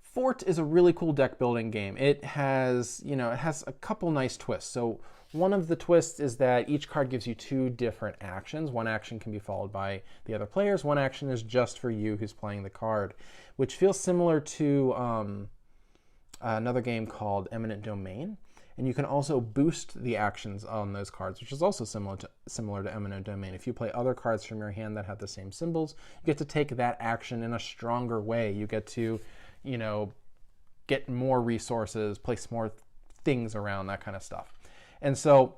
Fort is a really cool deck building game. It has a couple nice twists. So one of the twists is that each card gives you 2 different actions. One action can be followed by the other players. One action is just for you who's playing the card, which feels similar to another game called Eminent Domain. And you can also boost the actions on those cards, which is also similar to Eminent Domain. If you play other cards from your hand that have the same symbols, you get to take that action in a stronger way. You get to, get more resources, place more things around, that kind of stuff. And so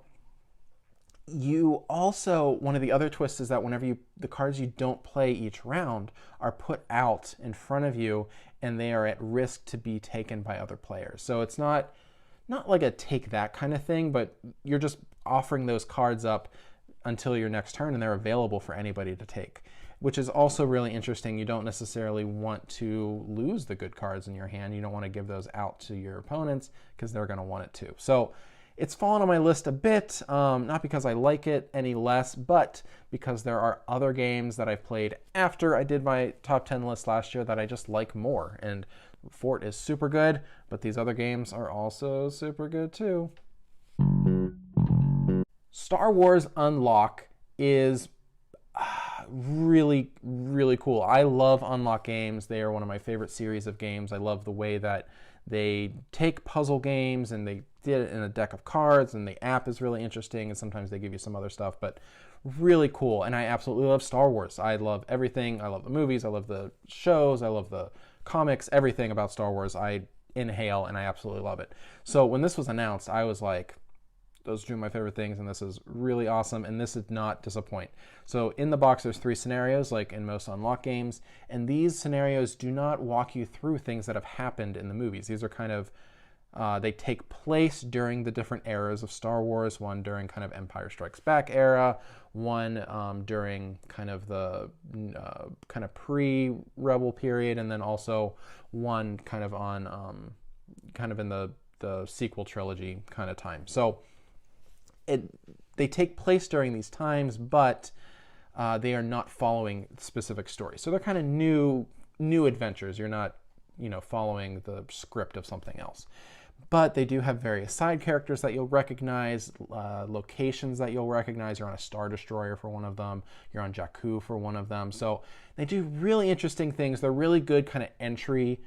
you also, one of the other twists is that whenever the cards you don't play each round are put out in front of you and they are at risk to be taken by other players. So it's not like a take that kind of thing, but you're just offering those cards up until your next turn and they're available for anybody to take, which is also really interesting. You don't necessarily want to lose the good cards in your hand. You don't want to give those out to your opponents because they're going to want it too. So it's fallen on my list a bit, not because I like it any less, but because there are other games that I've played after I did my top 10 list last year that I just like more. And Fort is super good, but these other games are also super good too. Star Wars Unlock is really, really cool. I love Unlock games. They are one of my favorite series of games. I love the way that they take puzzle games and they did it in a deck of cards, and the app is really interesting, and sometimes they give you some other stuff, but really cool. And I absolutely love Star Wars. I love everything. I love the movies. I love the shows. I love the comics. Everything about Star Wars I inhale, and I absolutely love it. So when this was announced, I was like, those are two of my favorite things, and this is really awesome, and this did not disappoint. So in the box, there's 3 scenarios, like in most Unlock games, and these scenarios do not walk you through things that have happened in the movies. These are kind of, they take place during the different eras of Star Wars, one during kind of Empire Strikes Back era, one during kind of the kind of pre-Rebel period, and then also one kind of on, kind of in the sequel trilogy kind of time. So they take place during these times, but they are not following specific stories. So they're kind of new adventures. You're not, following the script of something else. But they do have various side characters that you'll recognize, locations that you'll recognize. You're on a Star Destroyer for one of them. You're on Jakku for one of them. So they do really interesting things. They're really good kind of entry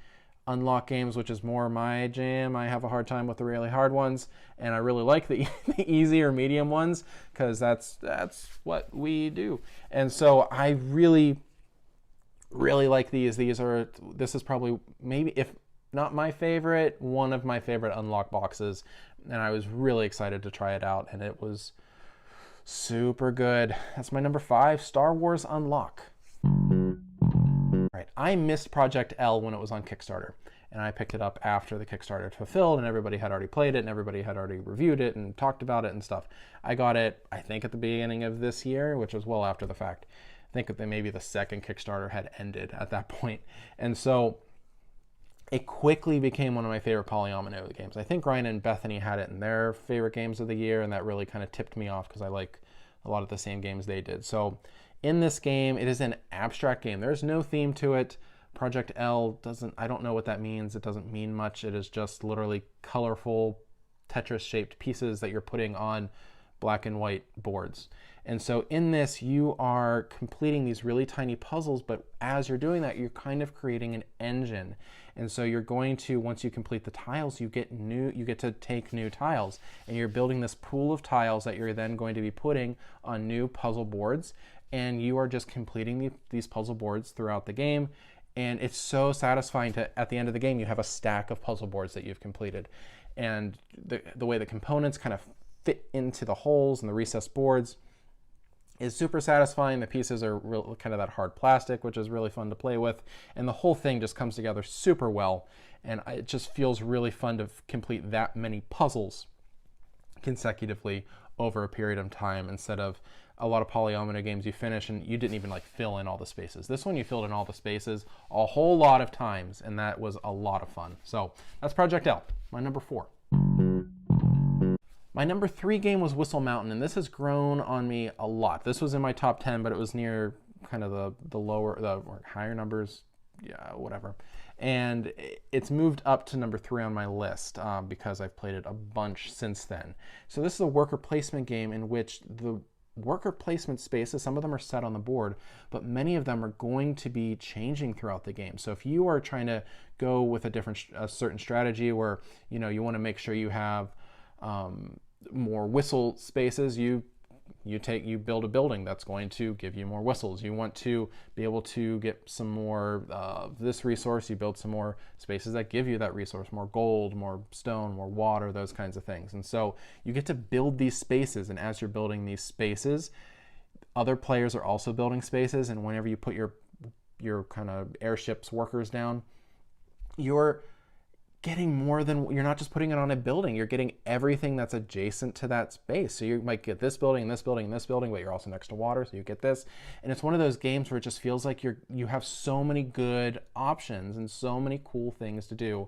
unlock games, which is more my jam. I have a hard time with the really hard ones, and I really like the easy or medium ones because that's what we do. And so I really like these. This is probably, maybe if not my favorite, one of my favorite unlock boxes, and I was really excited to try it out, and it was super good. That's my number 5, Star Wars Unlock. All right, I missed Project L when it was on Kickstarter, and I picked it up after the Kickstarter had fulfilled, and everybody had already played it, and everybody had already reviewed it and talked about it and stuff. I got it, I think, at the beginning of this year, which was well after the fact. I think that maybe the second Kickstarter had ended at that point, and so it quickly became one of my favorite polyomino games. I think Ryan and Bethany had it in their favorite games of the year, and that really kind of tipped me off because I like a lot of the same games they did. So in this game, it is an abstract game. There's no theme to it. Project L I don't know what that means. It doesn't mean much. It is just literally colorful Tetris-shaped pieces that you're putting on black and white boards. And so in this, you are completing these really tiny puzzles, but as you're doing that, you're kind of creating an engine. And so you're going to, once you complete the tiles, you get to take new tiles, and you're building this pool of tiles that you're then going to be putting on new puzzle boards, and you are just completing these puzzle boards throughout the game. And it's so satisfying at the end of the game, you have a stack of puzzle boards that you've completed. And the way the components kind of fit into the holes and the recessed boards is super satisfying. The pieces are kind of that hard plastic, which is really fun to play with. And the whole thing just comes together super well. And it just feels really fun to complete that many puzzles consecutively over a period of time, instead of a lot of polyomino games you finish and you didn't even fill in all the spaces. This one you filled in all the spaces a whole lot of times, and that was a lot of fun. So that's Project L, my number 4. My number 3 game was Whistle Mountain, and this has grown on me a lot. This was in my top 10, but it was near kind of the higher numbers, yeah, whatever. And it's moved up to number 3 on my list because I've played it a bunch since then. So this is a worker placement game in which the worker placement spaces, some of them are set on the board, but many of them are going to be changing throughout the game. So if you are trying to go with a certain strategy where you want to make sure you have more whistle spaces, you build a building that's going to give you more whistles. You want to be able to get some more of this resource, you build some more spaces that give you that resource, more gold, more stone, more water, those kinds of things. And so you get to build these spaces, and as you're building these spaces, other players are also building spaces, and whenever you put your kind of airships workers down, you're getting more than, you're not just putting it on a building, you're getting everything that's adjacent to that space. So you might get this building and this building and this building, but you're also next to water, so you get this. And it's one of those games where it just feels like you have so many good options and so many cool things to do.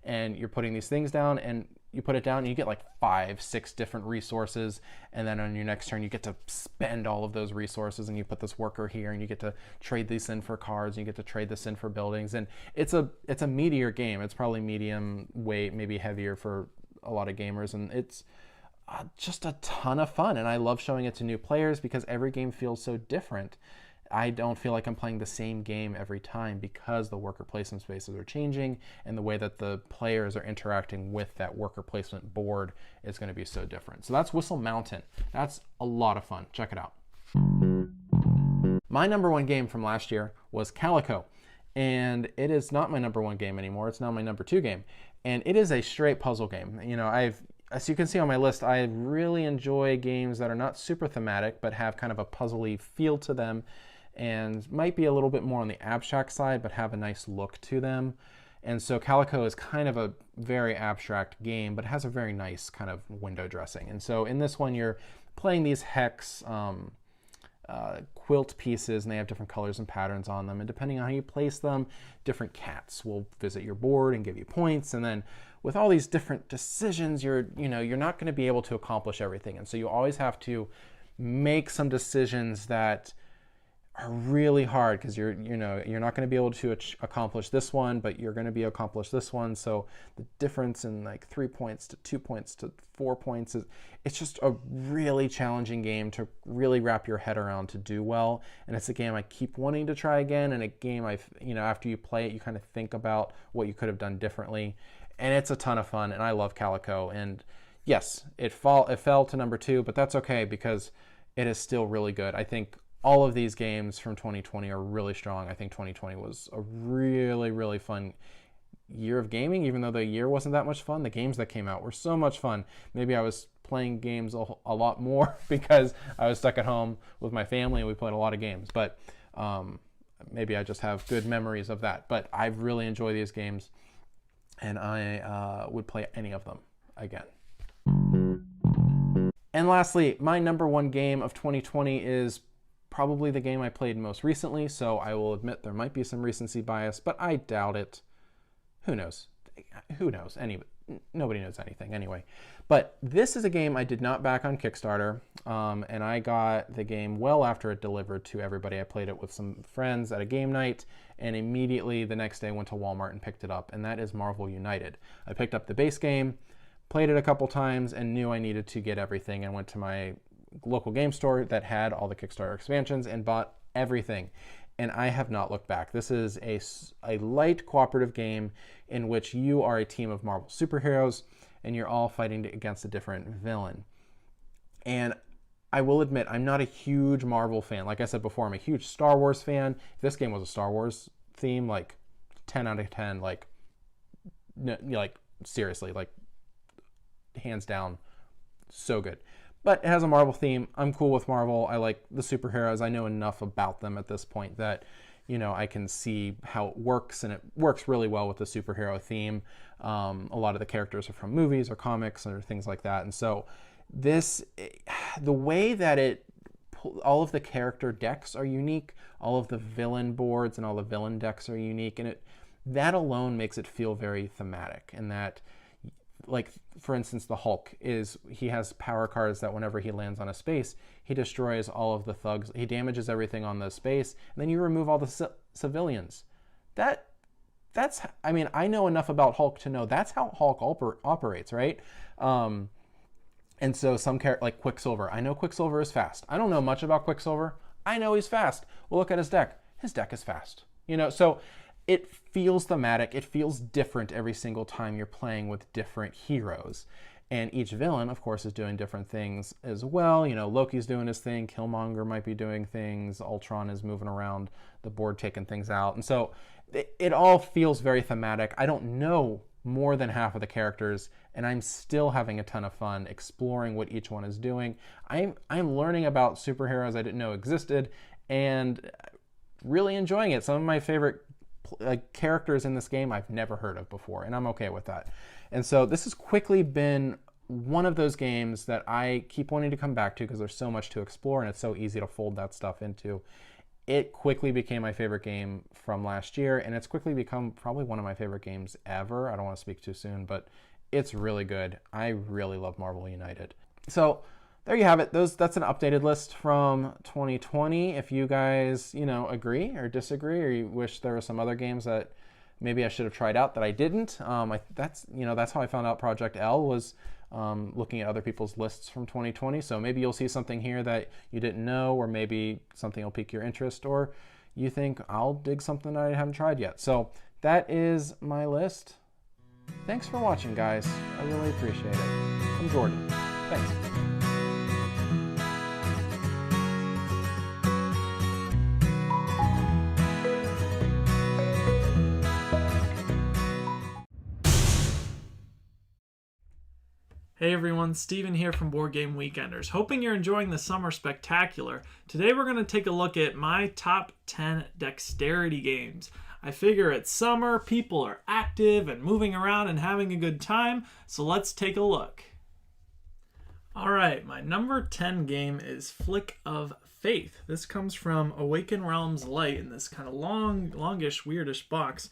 And you're putting these things down, and you put it down and you get 5-6 different resources, and then on your next turn you get to spend all of those resources, and you put this worker here, and you get to trade these in for cards, and you get to trade this in for buildings. And it's a meatier game. It's probably medium weight, maybe heavier for a lot of gamers, and it's just a ton of fun. And I love showing it to new players because every game feels so different. I don't feel like I'm playing the same game every time because the worker placement spaces are changing, and the way that the players are interacting with that worker placement board is going to be so different. So that's Whistle Mountain. That's a lot of fun. Check it out. My number 1 game from last year was Calico, and it is not my number 1 game anymore. It's now my number 2 game, and it is a straight puzzle game. As you can see on my list, I really enjoy games that are not super thematic but have kind of a puzzly feel to them, and might be a little bit more on the abstract side but have a nice look to them. And so Calico is kind of a very abstract game, but has a very nice kind of window dressing. And so in this one, you're playing these hex quilt pieces, and they have different colors and patterns on them, and depending on how you place them, different cats will visit your board and give you points. And then with all these different decisions, you're not going to be able to accomplish everything, and so you always have to make some decisions that are really hard because you're not going to be able to accomplish this one, but you're going to be accomplish this one. So the difference in like 3 points to 2 points to 4 points it's just a really challenging game to really wrap your head around to do well. And it's a game I keep wanting to try again, and a game after you play it, you kind of think about what you could have done differently. And it's a ton of fun, and I love Calico. And yes, it fell to number 2, but that's okay because it is still really good. I think all of these games from 2020 are really strong. I think 2020 was a really, really fun year of gaming, even though the year wasn't that much fun. The games that came out were so much fun. Maybe I was playing games a lot more because I was stuck at home with my family and we played a lot of games. But maybe I just have good memories of that. But I really enjoy these games, and I would play any of them again. And lastly, my number 1 game of 2020 is probably the game I played most recently, so I will admit there might be some recency bias, but I doubt it. Who knows? Who knows? Nobody knows anything anyway. But this is a game I did not back on Kickstarter, and I got the game well after it delivered to everybody. I played it with some friends at a game night, and immediately the next day went to Walmart and picked it up, and that is Marvel United. I picked up the base game, played it a couple times, and knew I needed to get everything, and went to my local game store that had all the Kickstarter expansions and bought everything. And I have not looked back. This is a light cooperative game in which you are a team of Marvel superheroes and you're all fighting against a different villain. And I will admit, I'm not a huge Marvel fan. Like I said before, I'm a huge Star Wars fan. If this game was a Star Wars theme, like 10 out of 10, like seriously, like hands down, so good. But it has a Marvel theme. I'm cool with Marvel. I like the superheroes. I know enough about them at this point that, I can see how it works, and it works really well with the superhero theme. A lot of the characters are from movies or comics or things like that. And so the way that all of the character decks are unique, all of the villain boards and all the villain decks are unique, and that alone makes it feel very thematic. And that, like, for instance, the Hulk he has power cards that whenever he lands on a space, he destroys all of the thugs. He damages everything on the space, and then you remove all the civilians. I know enough about Hulk to know that's how Hulk operates, right? And so some character like Quicksilver. I know Quicksilver is fast. I don't know much about Quicksilver. I know he's fast. Well, look at his deck. His deck is fast. So it feels thematic. It feels different every single time you're playing with different heroes. And each villain, of course, is doing different things as well. Loki's doing his thing. Killmonger might be doing things. Ultron is moving around the board, taking things out. And so it all feels very thematic. I don't know more than half of the characters, and I'm still having a ton of fun exploring what each one is doing. I'm learning about superheroes I didn't know existed, and really enjoying it. Some of my favorite characters in this game I've never heard of before, and I'm okay with that. And so this has quickly been one of those games that I keep wanting to come back to because there's so much to explore and it's so easy to fold that stuff into. It quickly became my favorite game from last year, and it's quickly become probably one of my favorite games ever. I don't want to speak too soon, but it's really good. I really love Marvel United. So there you have it. That's an updated list from 2020. If you guys, agree or disagree, or you wish there were some other games that maybe I should have tried out that I didn't, that's how I found out Project L was looking at other people's lists from 2020. So maybe you'll see something here that you didn't know, or maybe something will pique your interest, or you think I'll dig something I haven't tried yet. So that is my list. Thanks for watching, guys. I really appreciate it. I'm Jordan. Thanks. Hey everyone, Steven here from Board Game Weekenders. Hoping you're enjoying the Summer Spectacular. Today we're going to take a look at my top 10 dexterity games. I figure it's summer, people are active and moving around and having a good time, so let's take a look. Alright, my number 10 game is Flick of Faith. This comes from Awaken Realms Light in this kind of longish, weirdish box.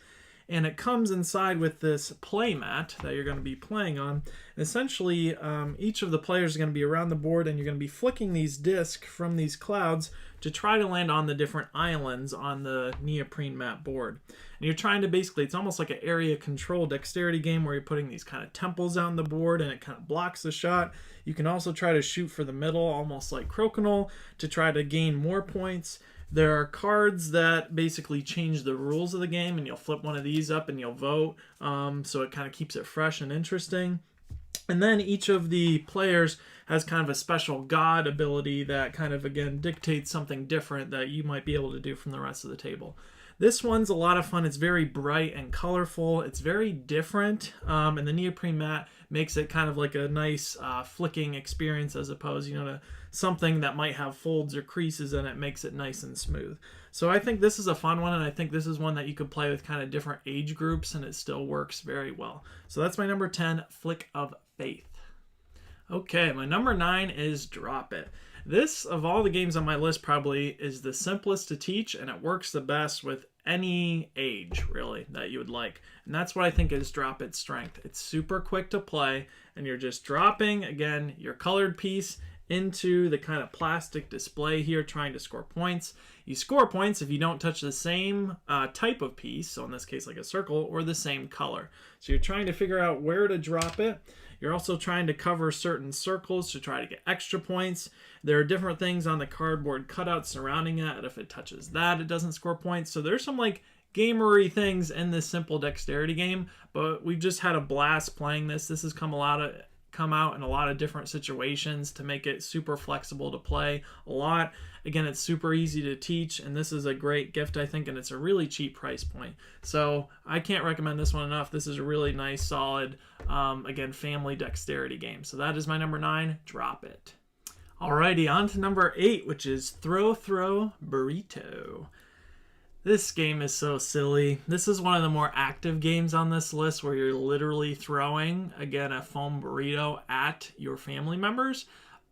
And it comes inside with this play mat that you're going to be playing on. And essentially, each of the players is going to be around the board, and you're going to be flicking these discs from these clouds to try to land on the different islands on the neoprene map board. And you're trying to basically, it's almost like an area control dexterity game where you're putting these kind of temples on the board and it kind of blocks the shot. You can also try to shoot for the middle, almost like crokinole, to try to gain more points. There are cards that basically change the rules of the game, and you'll flip one of these up and you'll vote, so it kind of keeps it fresh and interesting. And then each of the players has kind of a special god ability that kind of, again, dictates something different that you might be able to do from the rest of the table. This one's a lot of fun. It's very bright and colorful. It's very different, and the neoprene mat makes it kind of like a nice flicking experience as opposed, to something that might have folds or creases in it. Makes it nice and smooth. So I think this is a fun one, and I think this is one that you could play with kind of different age groups, and it still works very well. So that's my number 10, Flick of Faith. Okay, my number 9 is Drop It. This, of all the games on my list, probably is the simplest to teach, and it works the best with any age, really, that you would like. And that's what I think is Drop It's strength. It's super quick to play, and you're just dropping, again, your colored piece into the kind of plastic display here, trying to score points. You score points if you don't touch the same type of piece, so in this case like a circle, or the same color. So you're trying to figure out where to drop it. You're also trying to cover certain circles to try to get extra points. There are different things on the cardboard cutouts surrounding it, and if it touches that, it doesn't score points. So there's some like gamery things in this simple dexterity game, but we've just had a blast playing this. This has come out in a lot of different situations to make it super flexible to play a lot. Again, it's super easy to teach, and this is a great gift, I think, and it's a really cheap price point. So I can't recommend this one enough. This is a really nice, solid, again, family dexterity game. So that is my number 9, Drop It. Alrighty, on to number 8, which is Throw Burrito. This game is so silly. This is one of the more active games on this list where you're literally throwing, again, a foam burrito at your family members,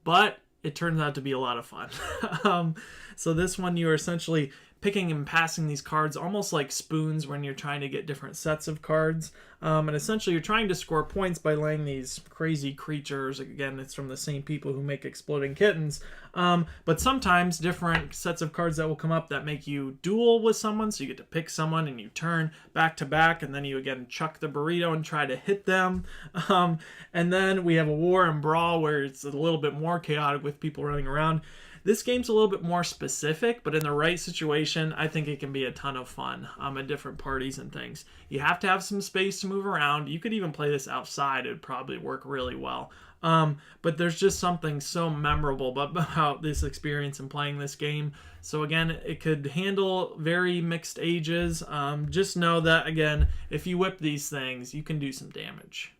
but it turns out to be a lot of fun. So this one, you're essentially picking and passing these cards almost like spoons when you're trying to get different sets of cards. And essentially you're trying to score points by laying these crazy creatures. Again, it's from the same people who make Exploding Kittens. But sometimes different sets of cards that will come up that make you duel with someone. So you get to pick someone and you turn back to back, and then you again chuck the burrito and try to hit them. And then we have a war and brawl where it's a little bit more chaotic with people running around. This game's a little bit more specific, but in the right situation, I think it can be a ton of fun at different parties and things. You have to have some space to move around. You could even play this outside. It would probably work really well. But there's just something so memorable about this experience and playing this game. So again, it could handle very mixed ages. Just know that, again, if you whip these things, you can do some damage.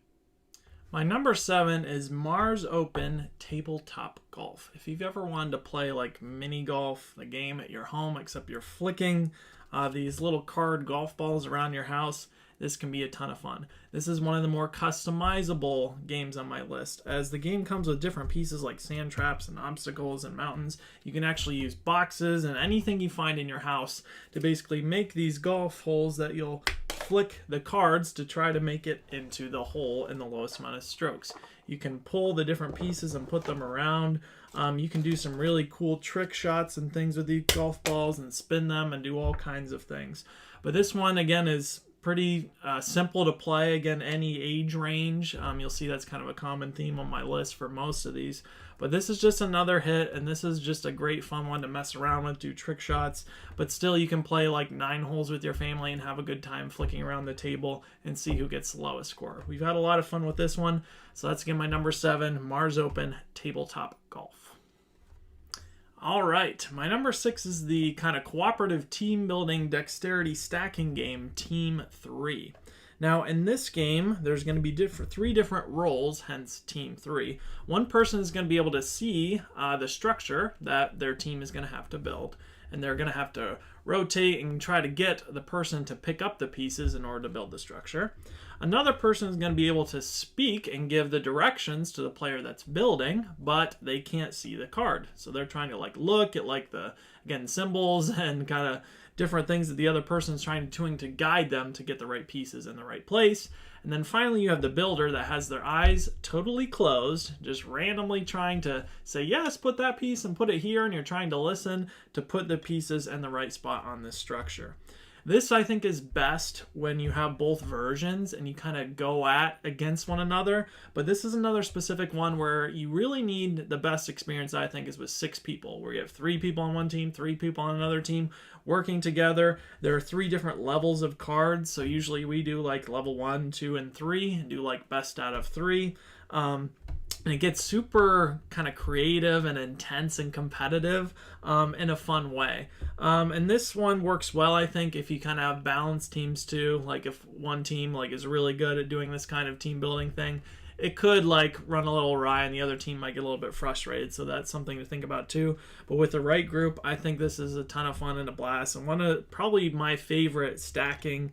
My number 7 is Mars Open Tabletop Golf. If you've ever wanted to play like mini golf, the game at your home, except you're flicking these little card golf balls around your house, this can be a ton of fun. This is one of the more customizable games on my list. As the game comes with different pieces like sand traps and obstacles and mountains, you can actually use boxes and anything you find in your house to basically make these golf holes that you'll flick the cards to try to make it into the hole in the lowest amount of strokes. You can pull the different pieces and put them around. You can do some really cool trick shots and things with the golf balls and spin them and do all kinds of things. But this one, again, is pretty simple to play. Again, any age range. You'll see that's kind of a common theme on my list for most of these. But this is just another hit, and this is just a great fun one to mess around with, do trick shots. But still, you can play like 9 holes with your family and have a good time flicking around the table and see who gets the lowest score. We've had a lot of fun with this one. So that's, again, my number 7, Mars Open Tabletop Golf. All right, my number 6 is the kind of cooperative team building dexterity stacking game, Team 3. Now, in this game, there's going to be 3 different roles, hence Team 3. One person is going to be able to see the structure that their team is going to have to build, and they're going to have to rotate and try to get the person to pick up the pieces in order to build the structure. Another person is going to be able to speak and give the directions to the player that's building, but they can't see the card. So they're trying to look at the, again, symbols and kind of different things that the other person is trying to guide them to get the right pieces in the right place. And then finally you have the builder that has their eyes totally closed, just randomly trying to say, yes, put that piece and put it here, and you're trying to listen to put the pieces in the right spot on this structure. This, I think, is best when you have both versions and you kind of go against one another. But this is another specific one where you really need the best experience, I think, is with 6 people, where you have 3 people on one team, 3 people on another team working together. There are 3 different levels of cards. So usually we do like level 1, 2, and 3 and do like best out of 3. And it gets super kind of creative and intense and competitive in a fun way. And this one works well, I think, if you kind of have balanced teams too. Like if one team like is really good at doing this kind of team building thing, it could like run a little awry and the other team might get a little bit frustrated. So that's something to think about too. But with the right group, I think this is a ton of fun and a blast. And one of probably my favorite stacking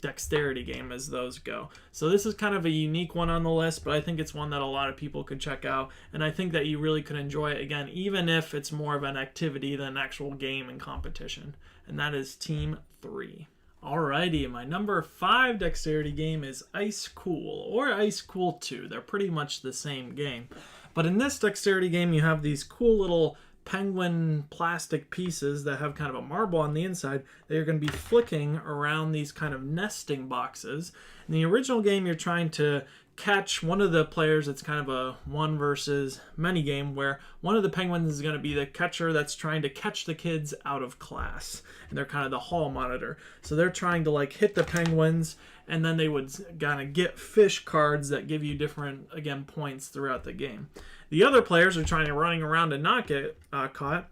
dexterity game as those go. So this is kind of a unique one on the list, but I think it's one that a lot of people could check out, and I think that you really could enjoy it, again, even if it's more of an activity than an actual game and competition. And that is Team 3. Alrighty, my number 5 dexterity game is Ice Cool, or Ice Cool 2. They're pretty much the same game. But in this dexterity game, you have these cool little penguin plastic pieces that have kind of a marble on the inside that you're going to be flicking around these kind of nesting boxes. In the original game, you're trying to catch one of the players. It's kind of a one versus many game where one of the penguins is going to be the catcher that's trying to catch the kids out of class, and they're kind of the hall monitor. So they're trying to like hit the penguins, and then they would kind of get fish cards that give you different, again, points throughout the game. The other players are running around and not get caught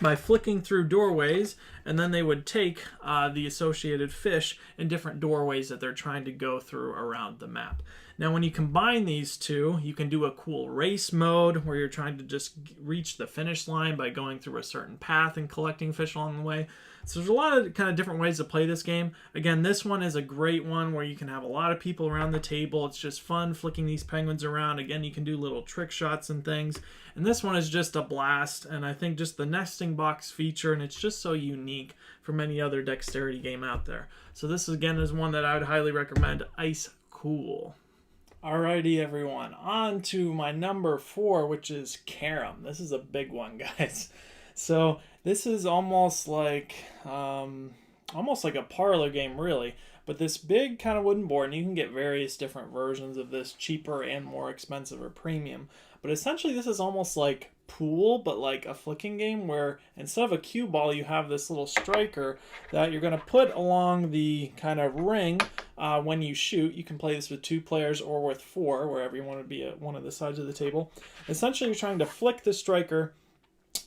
by flicking through doorways, and then they would take the associated fish in different doorways that they're trying to go through around the map. Now, when you combine these two, you can do a cool race mode where you're trying to just reach the finish line by going through a certain path and collecting fish along the way. So there's a lot of kind of different ways to play this game. Again, this one is a great one where you can have a lot of people around the table. It's just fun flicking these penguins around. Again, you can do little trick shots and things. And this one is just a blast. And I think just the nesting box feature, and it's just so unique from any other dexterity game out there. So this, again, is one that I would highly recommend, Ice Cool. Alrighty, everyone, on to my number 4, which is Carom. This is a big one, guys. So this is almost like a parlor game, really. But this big kind of wooden board, and you can get various different versions of this, cheaper and more expensive or premium. But essentially, this is almost like pool, but like a flicking game where instead of a cue ball, you have this little striker that you're going to put along the kind of ring when you shoot. You can play this with 2 players or with 4, wherever you want to be at one of the sides of the table. Essentially, you're trying to flick the striker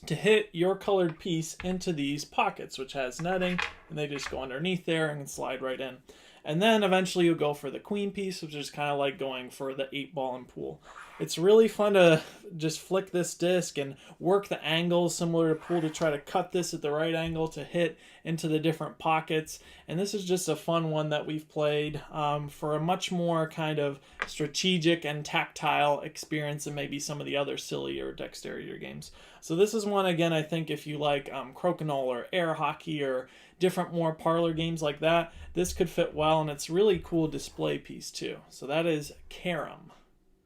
to hit your colored piece into these pockets, which has netting, and they just go underneath there and slide right in. And then eventually you'll go for the queen piece, which is kind of like going for the 8-ball in pool. It's really fun to just flick this disc and work the angles similar to pool to try to cut this at the right angle to hit into the different pockets. And this is just a fun one that we've played for a much more kind of strategic and tactile experience than maybe some of the other sillier dexterity games. So this is one, again, I think if you like crokinole or air hockey or different more parlor games like that, this could fit well, and it's really cool display piece too. So that is Carom.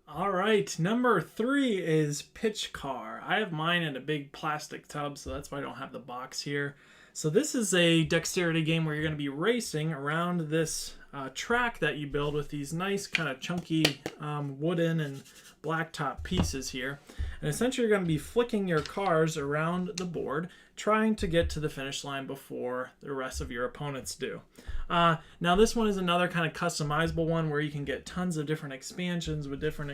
All right, number 3 is Pitch Car. I have mine in a big plastic tub, so that's why I don't have the box here. So this is a dexterity game where you're going to be racing around this track that you build with these nice kind of chunky wooden and blacktop pieces here. And essentially you're going to be flicking your cars around the board, trying to get to the finish line before the rest of your opponents do. Now this one is another kind of customizable one where you can get tons of different expansions with different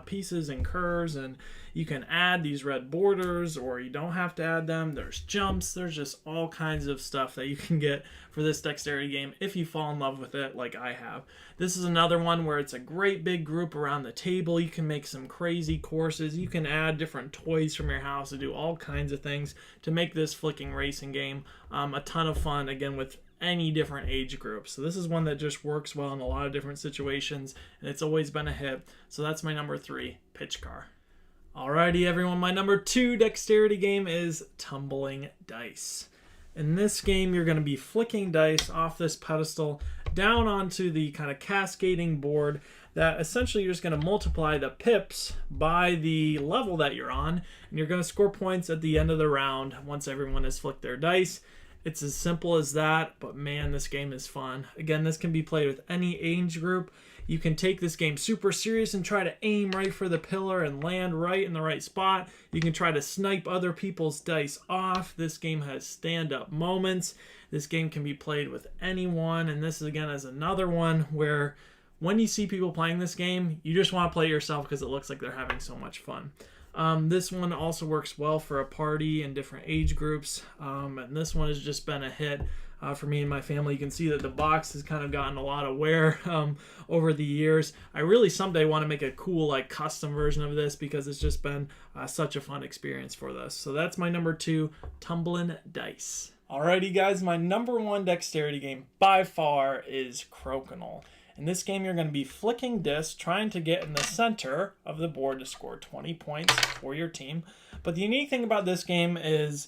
pieces and curves, and you can add these red borders or you don't have to add them. There's jumps, there's just all kinds of stuff that you can get for this dexterity game if you fall in love with it like I have. This is another one where it's a great big group around the table. You can make some crazy courses. You can add different toys from your house to do all kinds of things to make this flicking racing game a ton of fun, again, with any different age group. So this is one that just works well in a lot of different situations, and it's always been a hit. So that's my number 3, Pitch Car. Alrighty, everyone, my number 2 dexterity game is Tumbling Dice. In this game, you're going to be flicking dice off this pedestal down onto the kind of cascading board that essentially you're just going to multiply the pips by the level that you're on, and you're going to score points at the end of the round once everyone has flicked their dice. It's as simple as that, but man, this game is fun. Again, this can be played with any age group. You can take this game super serious and try to aim right for the pillar and land right in the right spot. You can try to snipe other people's dice off. This game has stand-up moments. This game can be played with anyone, and this again is another one where when you see people playing this game, you just want to play it yourself because it looks like they're having so much fun. This one also works well for a party in different age groups, and this one has just been a hit for me and my family. You can see that the box has kind of gotten a lot of wear over the years. I really someday want to make a cool like custom version of this because it's just been such a fun experience for this. So that's my number 2, Tumbling Dice. Alrighty guys, my number 1 dexterity game by far is Crokinole. In this game, you're going to be flicking discs, trying to get in the center of the board to score 20 points for your team. But the unique thing about this game is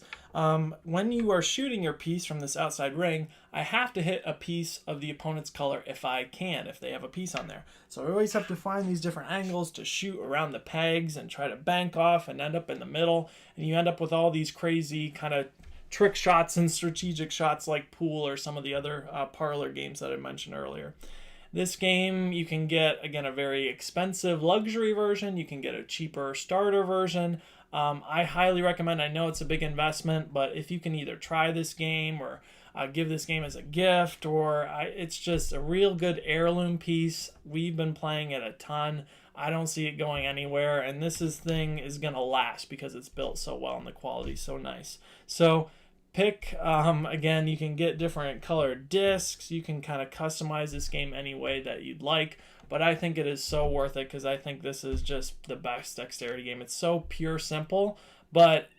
when you are shooting your piece from this outside ring, I have to hit a piece of the opponent's color if I can, if they have a piece on there. So I always have to find these different angles to shoot around the pegs and try to bank off and end up in the middle. And you end up with all these crazy kind of trick shots and strategic shots like pool or some of the other parlor games that I mentioned earlier. This game, you can get, again, a very expensive luxury version. You can get a cheaper starter version. I highly recommend, I know it's a big investment, but if you can either try this game or give this game as a gift, or it's just a real good heirloom piece. We've been playing it a ton. I don't see it going anywhere, and this thing is going to last because it's built so well and the quality's so nice. So pick, again, you can get different colored discs. You can kind of customize this game any way that you'd like, but I think it is so worth it because I think this is just the best dexterity game. It's so pure simple, but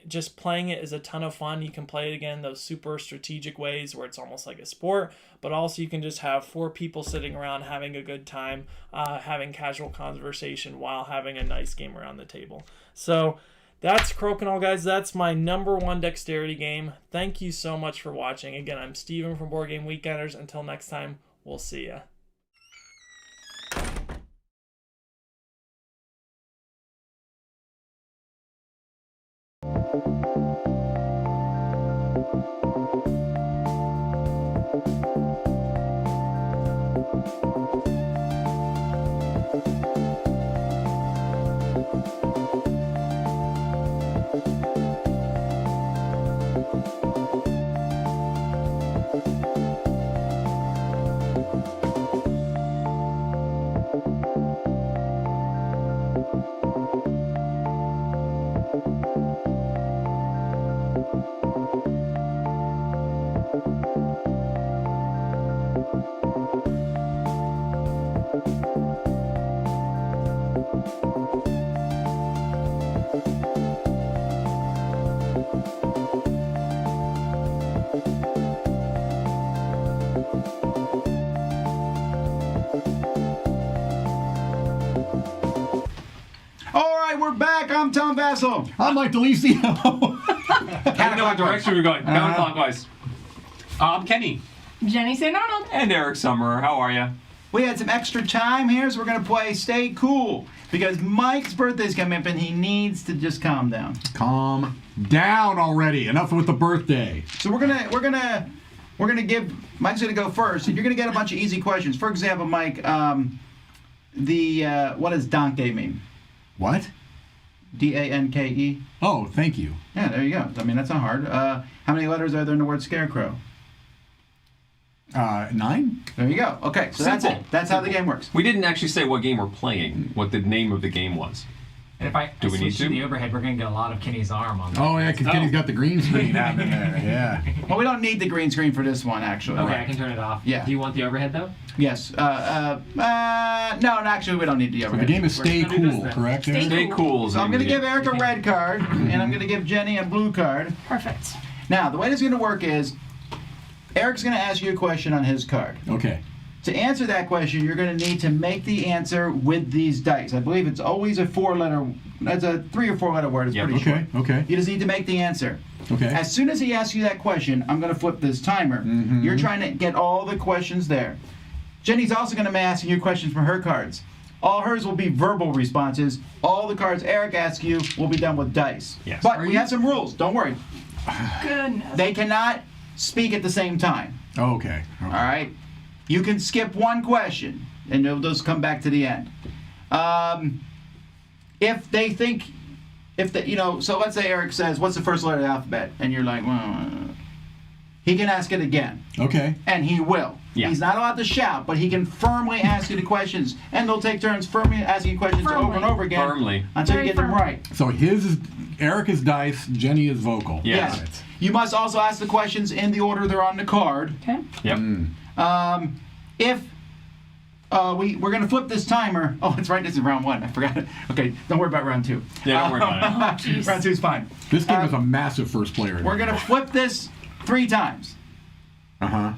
just playing it is a ton of fun. You can play it again those super strategic ways where it's almost like a sport, but also you can just have 4 people sitting around having a good time, having casual conversation while having a nice game around the table. So that's Crokinole, guys. That's my number 1 dexterity game. Thank you so much for watching. Again, I'm Steven from Board Game Weekenders. Until next time, we'll see ya. We're back. I'm Tom Vassell. I'm Mike DeLisio. I don't know what direction we're going. Counterclockwise. I'm Kenny. Jenny St. Arnold. And Eric Summerer. How are you? We had some extra time here, so we're going to play Stay Cool because Mike's birthday's coming up and he needs to just calm down. Calm down already. Enough with the birthday. So we're gonna give Mike's gonna go first, and you're gonna get a bunch of easy questions. For example, Mike, what does donkey mean? What? D-A-N-K-E. Oh, thank you. Yeah, there you go. I mean, that's not hard. How many letters are there in the word scarecrow? 9. There you go. Okay, so that's it. That's how the game works. We didn't actually say what game we're playing, what the name of the game was. And if I switch to the overhead, we're going to get a lot of Kenny's arm on that. Oh, yeah, because Kenny's got the green screen happening there. Yeah. Well, we don't need the green screen for this one, actually. Okay, I can turn it off. Yeah. Do you want the overhead, though? Yes. No, actually, we don't need the overhead. So the game is Stay Cool, correct? Stay Cool. So I'm going to give Eric a red card, and I'm going to give Jenny a blue card. Perfect. Now, the way this is going to work is Eric's going to ask you a question on his card. Okay. To answer that question, you're going to need to make the answer with these dice. I believe it's always a 4-letter. That's a 3 or 4-letter word. It's pretty short. Okay. You just need to make the answer. Okay. As soon as he asks you that question, I'm going to flip this timer. You're trying to get all the questions there. Jenny's also going to be asking you questions from her cards. All hers will be verbal responses. All the cards Eric asks you will be done with dice. Yes. But we have some rules. Don't worry. Goodness. They cannot speak at the same time. Okay. All right? You can skip one question, and those come back to the end. If they think, so let's say Eric says, what's the first letter of the alphabet? And you're like, he can ask it again. Okay. And he will. Yeah. He's not allowed to shout, but he can firmly ask you the questions. And they'll take turns firmly asking questions over and over again. Firmly. Until you get them right. So his is Eric is dice, Jenny is vocal. Yes. Yes. You must also ask the questions in the order they're on the card. Okay. Yep. If we're going to flip this timer. Oh, that's right. This is round 1. I forgot it. Okay, don't worry about round 2. Yeah, don't worry about it. Round 2 is fine. This game is a massive first player. We're going to flip this 3 times. Uh-huh.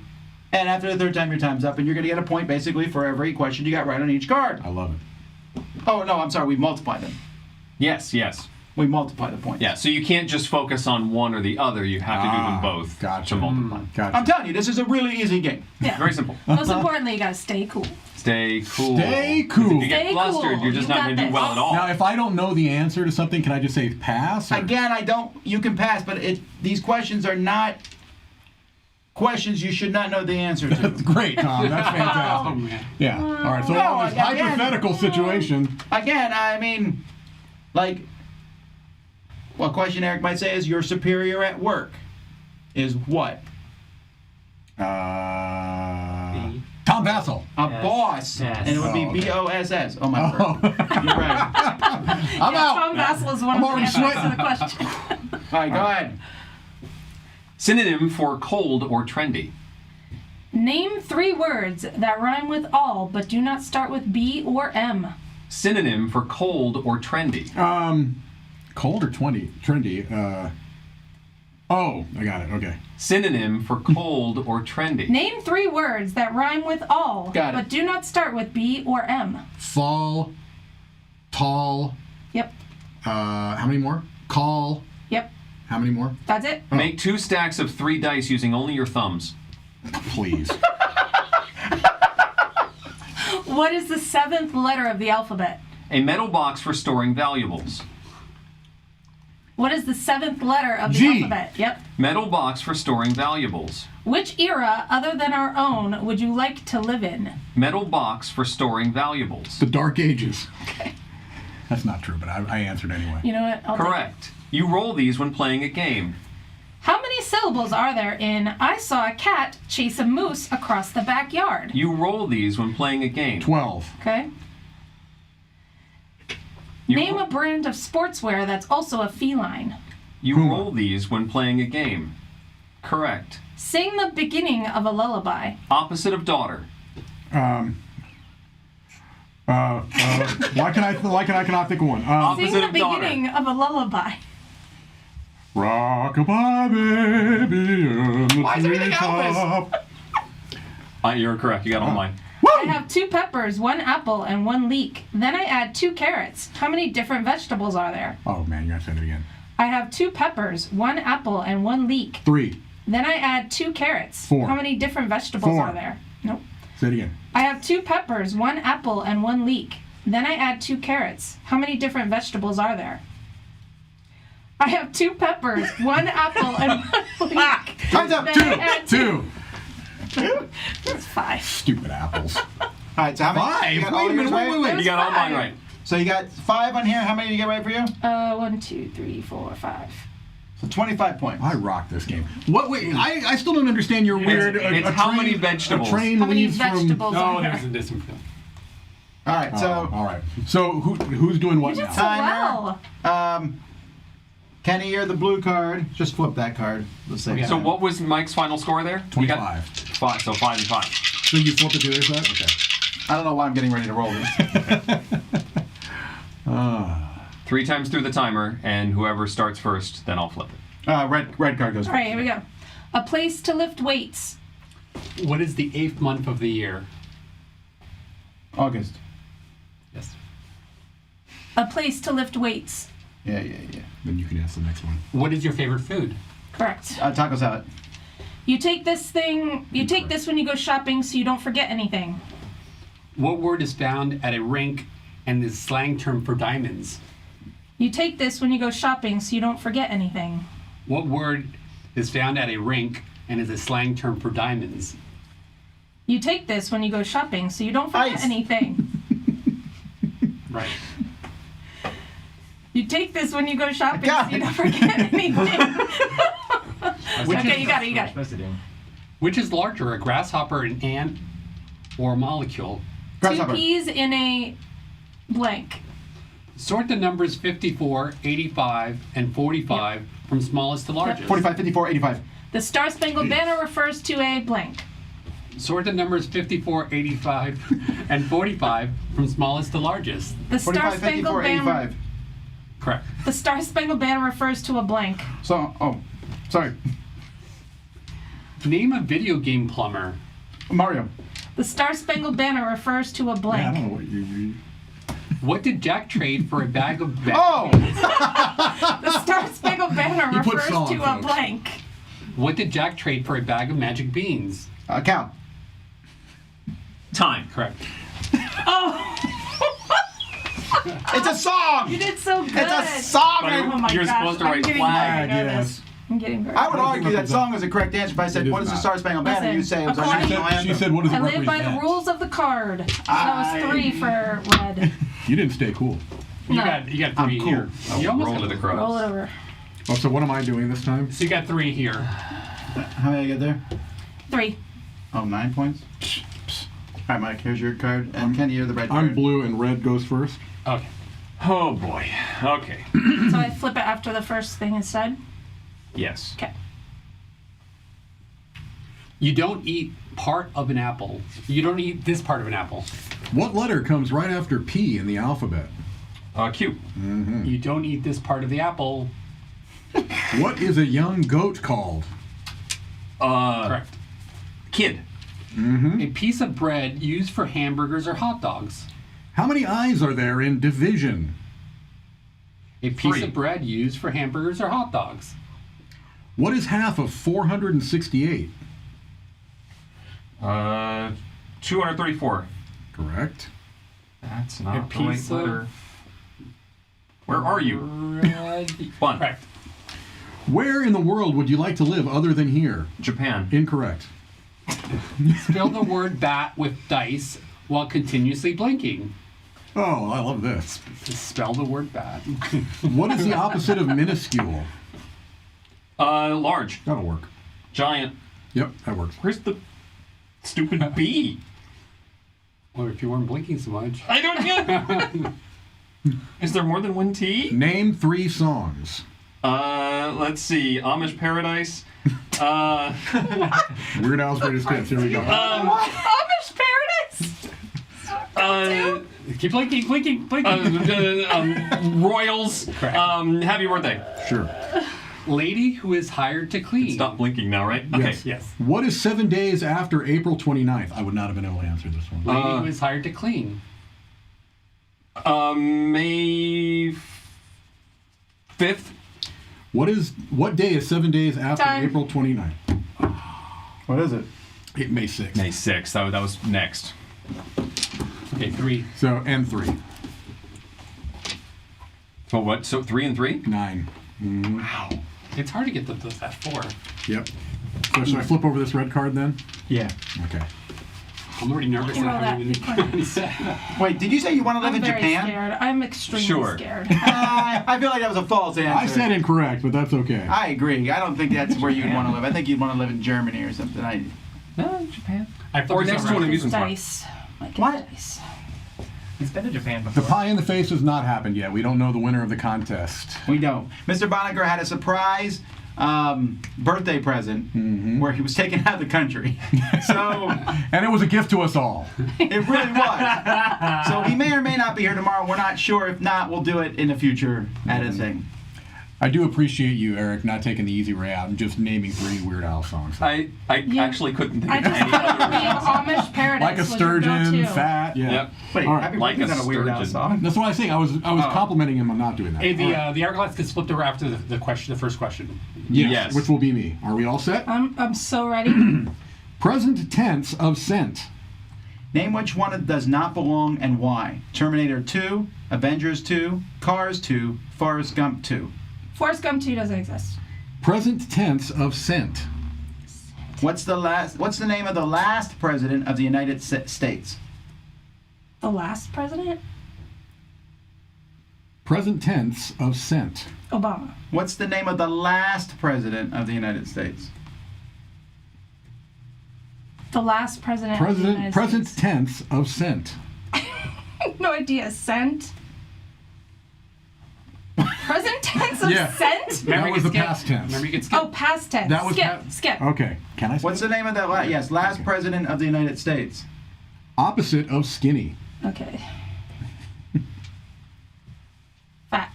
And after the 3rd time, your time's up, and you're going to get a point basically for every question you got right on each card. I love it. Oh, no, I'm sorry. We multiply them. Yes. We multiply the points. Yeah, so you can't just focus on one or the other. You have to do them both to multiply. Gotcha. I'm telling you, this is a really easy game. Yeah. Very simple. Most importantly, you gotta stay cool. Stay cool. Stay cool. If you get flustered, you're just not going to do well at all. Now, if I don't know the answer to something, can I just say pass? Or? Again, you can pass, but these questions are not questions you should not know the answer to. That's great, Tom. That's fantastic. Yeah. All right. So No, this hypothetical situation. Again, I mean, like, one question Eric might say is, your superior at work is what? Tom Vassal. A boss. Yes. And it would be B-O-S-S. Oh, my word. You're right. I'm out. Tom Vassal is one I'm of the already answers to sweating. the question. All right, go ahead. Synonym for cold or trendy. Name 3 words that rhyme with all but do not start with B or M. Synonym for cold or trendy. Cold or trendy? Oh, I got it. Okay. Synonym for cold or trendy. Name 3 words that rhyme with all but do not start with B or M. Fall, tall. Yep. How many more? Call. Yep. How many more? That's it. Make 2 stacks of 3 dice using only your thumbs. Please. What is the 7th letter of the alphabet? A metal box for storing valuables. What is the 7th letter of the G. alphabet? Yep. Metal box for storing valuables. Which era, other than our own, would you like to live in? Metal box for storing valuables. The Dark Ages. Okay. That's not true, but I answered anyway. You know what? I'll take it. Correct. You roll these when playing a game. How many syllables are there in I saw a cat chase a moose across the backyard? You roll these when playing a game. 12. Okay. Name a brand of sportswear that's also a feline. You roll these when playing a game. Correct. Sing the beginning of a lullaby. Opposite of daughter. Why can I cannot think of one? Sing the beginning of a lullaby. Rock-a-bye, baby, in the Why is everything treetop. You're correct. You got all mine. I have 2 peppers, 1 apple, and 1 leek. Then I add 2 carrots. How many different vegetables are there? Oh, man, you gotta say it again. I have 2 peppers, 1 apple, and 1 leek. 3. Then I add 2 carrots. 4. How many different vegetables 4. are there? Nope. Say it again. I have 2 peppers, 1 apple, and 1 leek. Then I add 2 carrots. How many different vegetables are there? I have 2 peppers, 1 apple, and 1 leek. Time's up. Then I add 2. That's 5. Stupid apples. All right, so how many? 5? You got Wait all a minute, yours right? wait. You got all mine right. So you got 5 on here. How many did you get right for you? 1, 2, 3, 4, 5. So 25 points. I rock this game. What? Wait, I still don't understand your weird. It's how many vegetables. A train How many leaves vegetables from. are Oh, there? there's a different film. All right, so all right. So who's doing what You now? did so well. Kenny, you're the blue card. Just flip that card. Let's say. So what was Mike's final score there? 25. 5. So 5 and 5. So you flip it to this side? Okay. I don't know why I'm getting ready to roll this. 3 times through the timer, and whoever starts first, then I'll flip it. Red card goes. All right, here we go. A place to lift weights. What is the 8th month of the year? August. Yes. A place to lift weights. Yeah. Then you can ask the next one. What is your favorite food? Correct. Taco salad. You take this thing. You take this when you go shopping, so you don't forget anything. What word is found at a rink and is slang term for diamonds? You take this when you go shopping, so you don't forget anything. What word is found at a rink and is a slang term for diamonds? You take this when you go shopping, so you don't forget anything. Right. You take this when you go shopping, so you don't forget anything. Okay, you got it. Which is larger, a grasshopper, an ant, or a molecule? Two peas in a blank. Sort the numbers 54, 85, and 45 from smallest to largest. 45, 54, 85. The Star Spangled Banner refers to a blank. Sort the numbers 54, 85, and 45 from smallest to largest. The Star Spangled Banner. Correct. The Star Spangled Banner refers to a blank. Sorry. Name a video game plumber. Mario. The Star Spangled Banner refers to a blank. I don't know what you. What did Jack trade for a bag of The Star Spangled Banner You put refers song, to a folks. blank. What did Jack trade for a bag of magic beans? Cow. Time. Correct. It's a song! You did so good. It's a song! Oh my You're gosh, supposed to I'm write getting flag, very nervous. yes. I'm getting very I would nervous. argue that song is the correct answer if I said, what is the Star Spangled Banner? You say it was our According- national anthem. She said, what does it I live by the represent? rules of the card. So that was 3 for red. You didn't stay cool. You No. got 3 I'm here. cool. You almost Roll got to the it. cross. Roll it over. Oh, so what am I doing this time? So you got 3 here. How many I get there? 3. Oh, 9 points? All right, Mike, here's your card. And Kenny, you're the red card. I'm blue and red goes first. Okay. Oh boy. Okay. So I flip it after the first thing is said? Yes. Okay. You don't eat part of an apple. You don't eat this part of an apple. What letter comes right after P in the alphabet? Q. Mm-hmm. You don't eat this part of the apple. What is a young goat called? Correct. Kid. Mm-hmm. A piece of bread used for hamburgers or hot dogs. How many eyes are there in division? A piece 3. of bread used for hamburgers or hot dogs. What is half of 468? 234. Correct. That's A not the right piece letter. of Where are you? Fun. Correct. Where in the world would you like to live other than here? Japan. Incorrect. Spell the word bat with dice while continuously blinking. Oh, I love this. Spell the word bat. What is the opposite of minuscule? Large. That'll work. Giant. Yep, that works. Where's the stupid B? Or if you weren't blinking so much. I don't get. Is there more than one T? Name 3 songs. Let's see. Amish Paradise. Weird Al's Greatest Hits. Here we go. Amish Paradise! Keep blinking, blinking, blinking. Royals. Happy birthday. Sure. Lady who is hired to clean. Stop blinking now, right? Okay. Yes. What is 7 days after April 29th? I would not have been able to answer this one. Lady who is hired to clean. May 5th. What day is 7 days after Time. April 29th? What is it? May 6th. May 6th. That was next. Okay, 3. So, and 3. So what? So 3 and 3? 9. Wow. It's hard to get that 4. Yep. So should I flip over this red card then? Yeah. Okay. I'm already nervous. Roll that. Wait, did you say you want to live I'm in very Japan? scared. I'm extremely Sure. scared. I feel like that was a false answer. I said incorrect, but that's okay. I agree. I don't think that's where you'd want to live. I think you'd want to live in Germany or something. No, Japan. Or next to an amusement park. Dice. Like What? Dice. He's been to Japan The before. pie in the face has not happened yet. We don't know the winner of the contest. We don't. Mr. Bonneker had a surprise birthday present where he was taken out of the country. So And it was a gift to us all. it really was. So he may or may not be here tomorrow. We're not sure. If not, we'll do it in the future editing. I do appreciate you, Eric, not taking the easy way out and just naming 3 Weird Al songs. I actually couldn't think I of just any thought other. Amish Paradise Like a was your sturgeon, go-to. fat, yeah. Yep. Wait, All right. Happy Like Birthday's a not a Weird Al sturgeon. song. That's what I was saying. I was complimenting him on not doing that. Hey, the hourglass gets flipped over after the first question. Yes, which will be me. Are we all set? I'm so ready. Present tense of scent. Name which one does not belong and why. Terminator 2, Avengers 2, Cars 2, Forrest Gump 2. Forrest Gump 2 doesn't exist. Present tense of scent. What's the name of the last president of the United States? The last president? Present tense of scent. Obama. What's the name of the last president of the United States? The last president of the United Present States. tense of scent. No idea. Scent? Present tense of scent? That was the past tense. Oh, past tense. That was skip. Okay. Can I say What's the name of that last president of the United States? Opposite of skinny. Okay. Fat.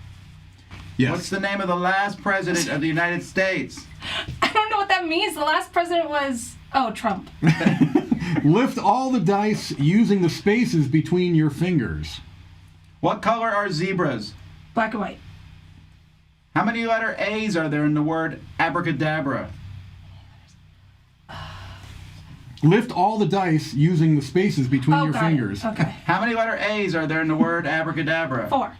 Yes. What's the name of the last president of the United States? I don't know what that means. The last president was... Oh, Trump. Lift all the dice using the spaces between your fingers. What color are zebras? Black and white. How many letter A's are there in the word abracadabra? Lift all the dice using the spaces between your fingers. Okay. How many letter A's are there in the word abracadabra? 4.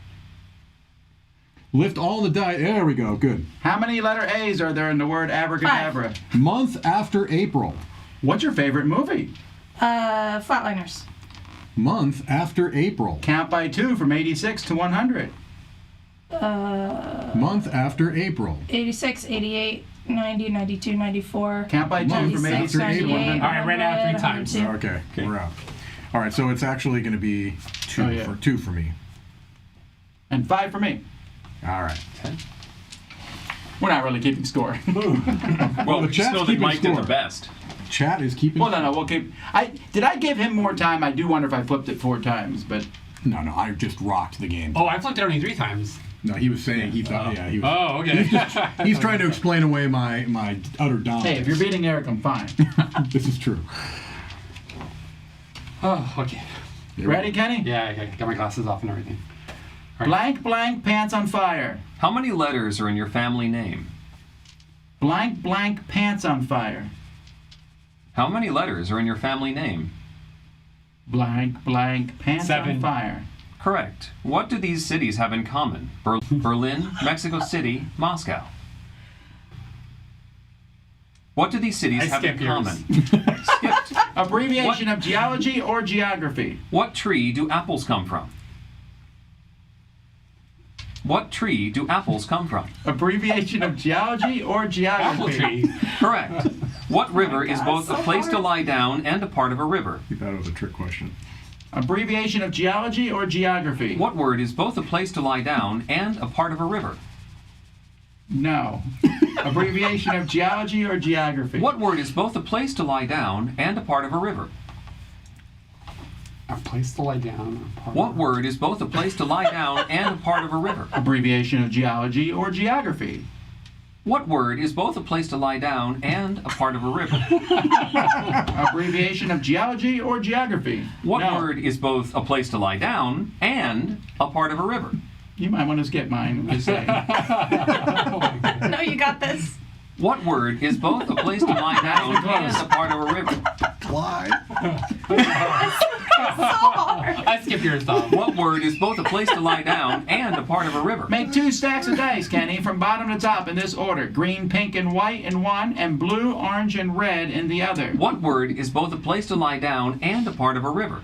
Lift all the dice. There we go. Good. How many letter A's are there in the word abracadabra? 5. Month after April. What's your favorite movie? Flatliners. Month after April. Count by 2 from 86 to 100. Month after April. 86, 88, 90, 92, 94. Count by 2 from 86 to 100. All right, ran out 3 times. Okay, we're out. All right, so it's actually going to be 2 for me. And 5 for me. All right. We're not really keeping score. Well, the we chat's still keeping Mike did score. the best. Chat is keeping. Well, no, we'll keep. Did I give him more time? I do wonder if I flipped it 4 times, but No, I just rocked the game. Oh, I flipped it only 3 times. No, he was saying he thought. Yeah, he was. Oh, okay. He's trying to explain away my utter dominance. hey, if you're beating Eric, I'm fine. This is true. Oh, okay. Ready, Kenny? Yeah, I got my glasses off and everything. Blank, blank, pants on fire. How many letters are in your family name? Blank, blank, pants on fire. How many letters are in your family name? Blank, blank, pants 7. on fire. Correct. What do these cities have in common? Berlin, Mexico City, Moscow. What do these cities have in common? Skipped. Abbreviation of geology or geography. What tree do apples come from? What tree do apples come from? Abbreviation of geology or geography. Apple tree. Correct. What river is both a place to lie down and a part of a river? You thought it was a trick question. Abbreviation of geology or geography. What word is both a place to lie down and a part of a river? No. Abbreviation of geology or geography. What word is both a place to lie down and a part of a river? A place to lie down. What word is both a place to lie down and a part of a river? Abbreviation of geology or geography. What word is both a place to lie down and a part of a river? Abbreviation of geology or geography. What word is both a place to lie down and a part of a river? You might want to skip mine. I'm just saying. No, you got this. What word is both a place to lie down and a part of a river? Why? I skipped yours, Tom. What word is both a place to lie down and a part of a river? Make 2 stacks of dice, Kenny, from bottom to top in this order. Green, pink, and white in one, and blue, orange, and red in the other. What word is both a place to lie down and a part of a river?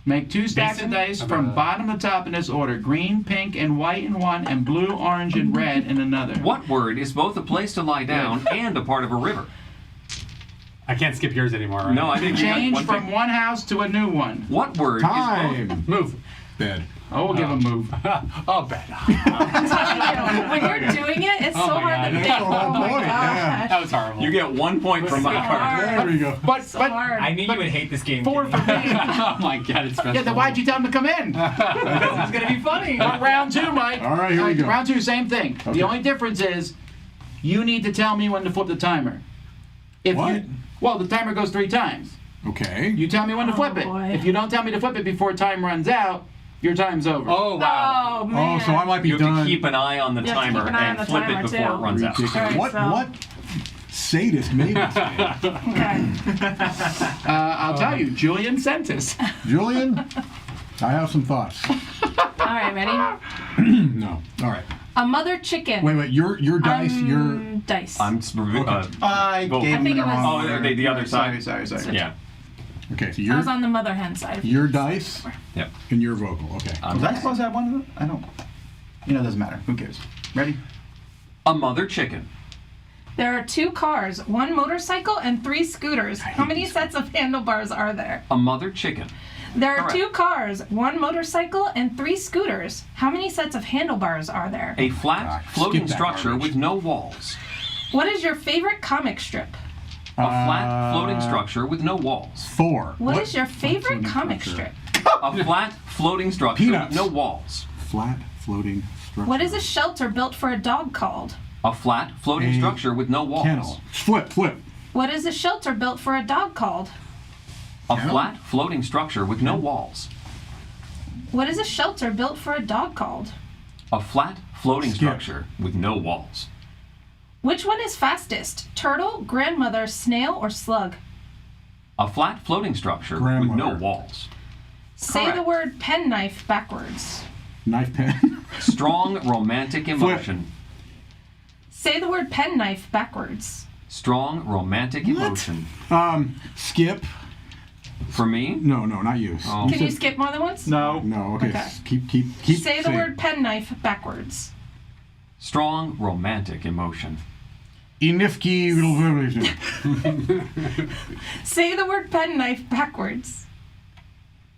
Make 2 stacks of dice from bottom to top in this order. Green, pink, and white in one, and blue, orange, and red in another. What word is both a place to lie down and a part of a river? I can't skip yours anymore, right? No, I think Change from one house to a new one. What word Time. Move. Bed. Oh, we'll give him a move. Oh, bad. I'm telling you, when you're doing it, it's so hard to think. That's the whole Oh my point, gosh. That was horrible. You get 1 point from my card. There we go. But hard. I knew you would hate this game. 4 for me. Oh my God, it's stressful. Yeah, then why'd you tell him to come in? It's gonna be funny. But round 2, Mike. All right, here we go. Round 2, same thing. Okay. The only difference is you need to tell me when to flip the timer. Well, the timer goes 3 times. Okay. You tell me when to flip it. Boy. If you don't tell me to flip it before time runs out, your time's over. Oh, wow. Oh man. Oh, so I might be You have done. to keep an eye on the You have to keep timer an eye on and the flip it timer, before too. it runs out. Ridiculous. Alright, so- What sadist made this game? Okay. I'll tell you, Julian sent us. Julian, I have some thoughts. All right, ready? No. All right. A mother chicken. Wait. Your dice. Your Dice. I'm. I Vote. gave I him think the it was- wrong Oh, order. the other side. Sorry. Yeah. okay. So I was on the mother hen side. your dice Yep. and your vocal. Okay. Was I supposed to have one of them? I don't. You know, it doesn't matter. Who cares? Ready? A mother chicken. There are 2 cars, 1 motorcycle, and 3 scooters. How many sets of handlebars are there? A mother chicken. There are Correct. 2 cars, 1 motorcycle, and 3 scooters. How many sets of handlebars are there? A flat floating skip that structure garbage. with no walls. What is your favorite comic strip? A flat floating structure with no walls. 4. What is your favorite floating comic structure? strip? A flat floating structure Peanuts. with no walls. Flat floating structure. What is a shelter built for a dog called? A flat floating A structure with no walls. Kennel. Flip. What is a shelter built for a dog called? A Kennel? flat floating structure with no walls. What is a shelter built for a dog called? A flat floating Skip. structure with no walls. Which one is fastest? Turtle, grandmother, snail, or slug? A flat floating structure with no Grandmother. walls. Say Correct. the word penknife backwards. Knife pen. Strong romantic emotion. Say the word penknife backwards. Strong romantic emotion. Skip. For me? No, not you. Oh. Can you skip more than once? No. No. Okay. Okay. Keep. Say the saying word penknife backwards. Strong romantic emotion. Inifki. Say the word penknife backwards.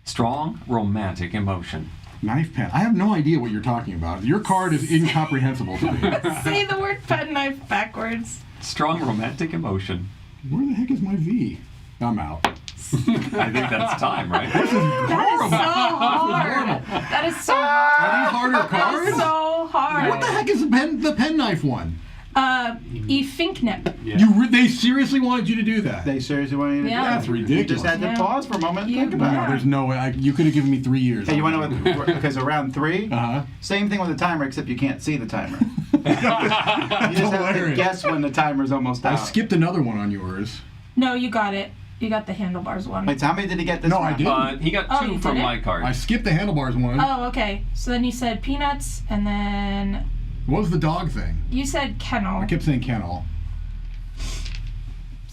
Strong romantic emotion. Knife pen. I have no idea what you're talking about. Your card is incomprehensible to me. Say the word penknife backwards. Strong romantic emotion. Where the heck is my V? I'm out. I think that's time, right? This is That is so hard. That is so hard. Are these harder That cards? is so hard. What the heck is the penknife one? Efinknip. They seriously wanted you to do that. They seriously wanted you to do Yeah. that? That's ridiculous. You just had to Yeah. pause for a moment and You- think about No, it. there's no way. You could have given me 3 years. Hey, you want to know what? Because around 3, Uh-huh. same thing with the timer, except you can't see the timer. You just have to hilarious. guess when the timer's almost I out. skipped another one on yours. No, you got it. You got the handlebars one. Wait, so how many did he get this No, round? I didn't. He got Oh, 2 you from did it? my card. I skipped the handlebars one. Oh, okay. So then you said peanuts, and then What was the dog thing? you said kennel. I kept saying kennel.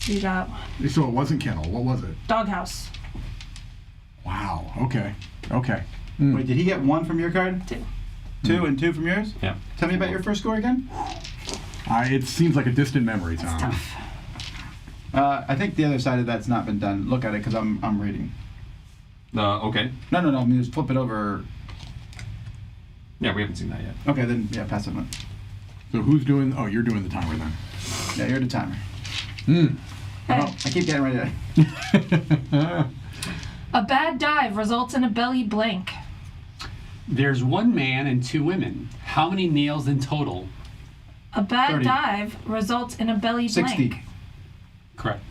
So you got So it wasn't kennel. What was it? doghouse. Wow. Okay. Wait, did he get 1 from your card? 2. 2 and 2 from yours? Yeah. Tell me about your first score again. It seems like a distant memory, Tom. Tough. I think the other side of that's not been done. Look at it, because I'm reading. Okay. No. I mean, just flip it over. Yeah, we haven't seen that yet. Okay, then yeah, pass it on. So who's doing? Oh, you're doing the timer then. Yeah, you're the timer. Okay. Oh, I keep getting ready to. A bad dive results in a belly blank. There's 1 man and 2 women. How many nails in total? A bad 30. dive results in a belly 60. blank. Correct.